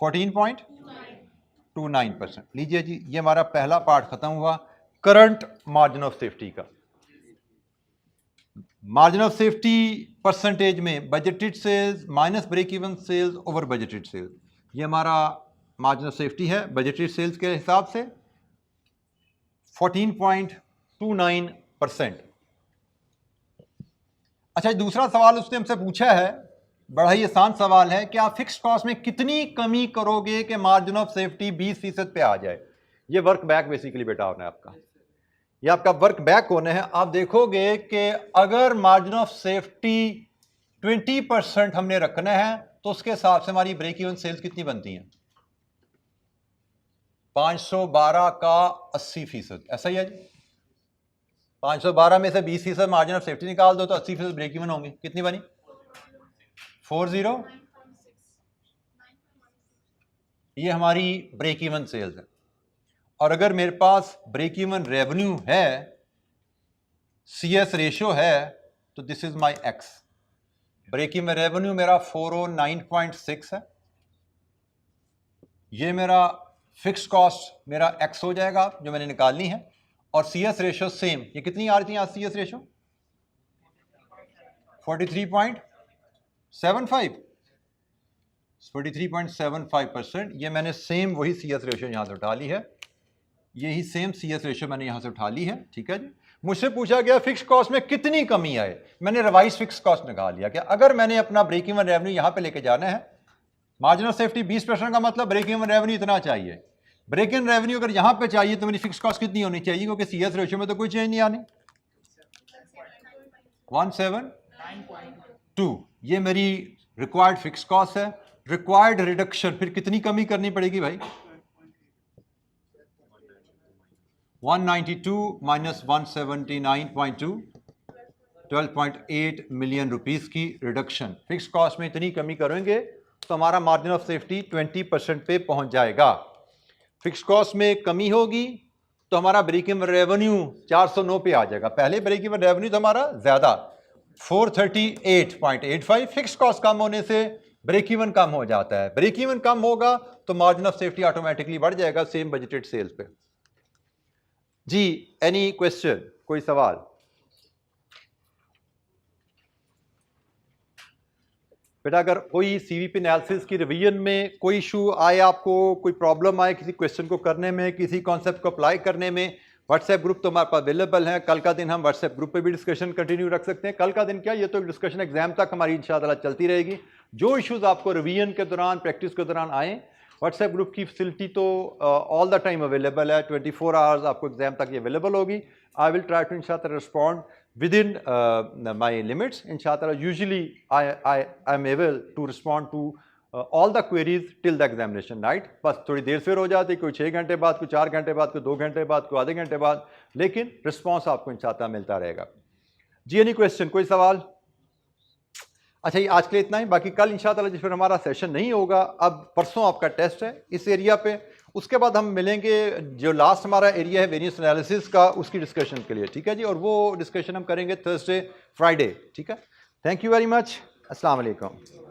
14.29%। लीजिए जी, ये हमारा पहला पार्ट खत्म हुआ करंट मार्जिन ऑफ सेफ्टी का। मार्जिन ऑफ सेफ्टी परसेंटेज में budgeted sales minus break even sales over budgeted sales, ये हमारा मार्जिन ऑफ सेफ्टी है बजटेड सेल्स के हिसाब से 14.29%। अच्छा, दूसरा सवाल उसने हमसे पूछा है, बड़ा ही आसान सवाल है, कि आप फिक्स कॉस्ट में कितनी कमी करोगे कि मार्जिन ऑफ सेफ्टी 20% पे आ जाए। ये वर्क बैक बेसिकली बेटा होना है आपका, ये आपका वर्क बैक होना है। आप देखोगे कि अगर मार्जिन ऑफ सेफ्टी 20% हमने रखना है तो उसके हिसाब से हमारी ब्रेक इवन सेल्स कितनी बनती हैं? 512 का 80%, ऐसा ही है जी। 512 में से 20% मार्जिन ऑफ सेफ्टी निकाल दो तो 80% ब्रेक इवन होंगे। कितनी बनी? 40। ये हमारी ब्रेक इवन सेल्स है। और अगर मेरे पास ब्रेक इवन रेवेन्यू है, CS रेशियो है, तो this is my X. Break even revenue मेरा 409.6 है, ये मेरा फिक्स कॉस्ट मेरा एक्स हो जाएगा जो मैंने निकालनी है, और CS रेशियो सेम। ये कितनी आ रही थी आज CS रेशियो? 43.75%। ये मैंने सेम वही CS रेशियो यहां से उठा ली है, यही सेम CS रेशियो मैंने यहां से उठा ली है। ठीक है जी। मुझसे पूछा गया फिक्स कॉस्ट में कितनी कमी आए, मैंने रिवाइज फिक्स कॉस्ट निकाल लिया कि अगर मैंने अपना ब्रेक इवन रेवेन्यू यहां पे लेके जाना है, मार्जिन ऑफ सेफ्टी 20% का मतलब ब्रेक इवन रेवेन्यू इतना चाहिए। ब्रेक इवन रेवेन्यू अगर यहां पे चाहिए तो मेरी फिक्स कॉस्ट कितनी होनी चाहिए? क्योंकि CS रेशियो में तो कोई चेंज नहीं आनी। 172, ये मेरी रिक्वायर्ड फिक्स कॉस्ट है। रिक्वायर्ड रिडक्शन फिर कितनी कमी करनी पड़ेगी भाई? 192 माइनस 179.2, 12.8 मिलियन रुपीस की रिडक्शन। फिक्स कॉस्ट में इतनी कमी करेंगे तो हमारा मार्जिन ऑफ सेफ्टी 20% पे पहुंच जाएगा। फिक्स कॉस्ट में कमी होगी तो हमारा ब्रेक इवन रेवेन्यू 409 पे आ जाएगा। पहले ब्रेक इवन रेवेन्यू तो हमारा ज्यादा 438.85, फिक्स कॉस्ट कम होने से ब्रेक इवन कम हो जाता है। ब्रेक इवन कम होगा तो मार्जिन ऑफ सेफ्टी ऑटोमेटिकली बढ़ जाएगा सेम बजटेड सेल्स पे। जी, एनी क्वेश्चन, कोई सवाल? बेटा अगर कोई सीवीपी एनालिसिस की रिवीजन में कोई इशू आए, आपको कोई प्रॉब्लम आए किसी क्वेश्चन को करने में, किसी कॉन्सेप्ट को अप्लाई करने में, व्हाट्सएप ग्रुप तो हमारे पास अवेलेबल है। कल का दिन हम व्हाट्सएप ग्रुप पे भी डिस्कशन कंटिन्यू रख सकते हैं। कल का दिन क्या, ये तो डिस्कशन एग्जाम तक हमारी इंशाल्लाह चलती रहेगी। जो इश्यूज आपको रिवीजन के दौरान, प्रैक्टिस के दौरान आए, व्हाट्सएप ग्रुप की फैसिलिटी तो ऑल द टाइम अवेलेबल है, 24 आवर्स आपको एग्जाम तक ये अवेलेबल होगी। आई विल ट्राई टू इंशाल्लाह respond within my limits. Inshallah, usually I am able to respond to all the queries till the examination night. बस थोड़ी देर से हो जाती, कोई 6 घंटे बाद, कोई 4 घंटे बाद, कोई 2 घंटे बाद, कोई आधे घंटे बाद, लेकिन रिस्पॉन्स आपको इंशाल्लाह मिलता रहेगा। जी, एनी क्वेश्चन, कोई सवाल? अच्छा, ये आज के लिए इतना ही। बाकी कल इंशाल्लाह जिस पर हमारा सेशन नहीं होगा, अब परसों आपका टेस्ट है इस एरिया पे, उसके बाद हम मिलेंगे जो लास्ट हमारा एरिया है वेरिएंस एनालिसिस का, उसकी डिस्कशन के लिए, ठीक है जी। और वो डिस्कशन हम करेंगे थर्सडे फ्राइडे, ठीक है। थैंक यू वेरी मच, अस्सलाम वालेकुम।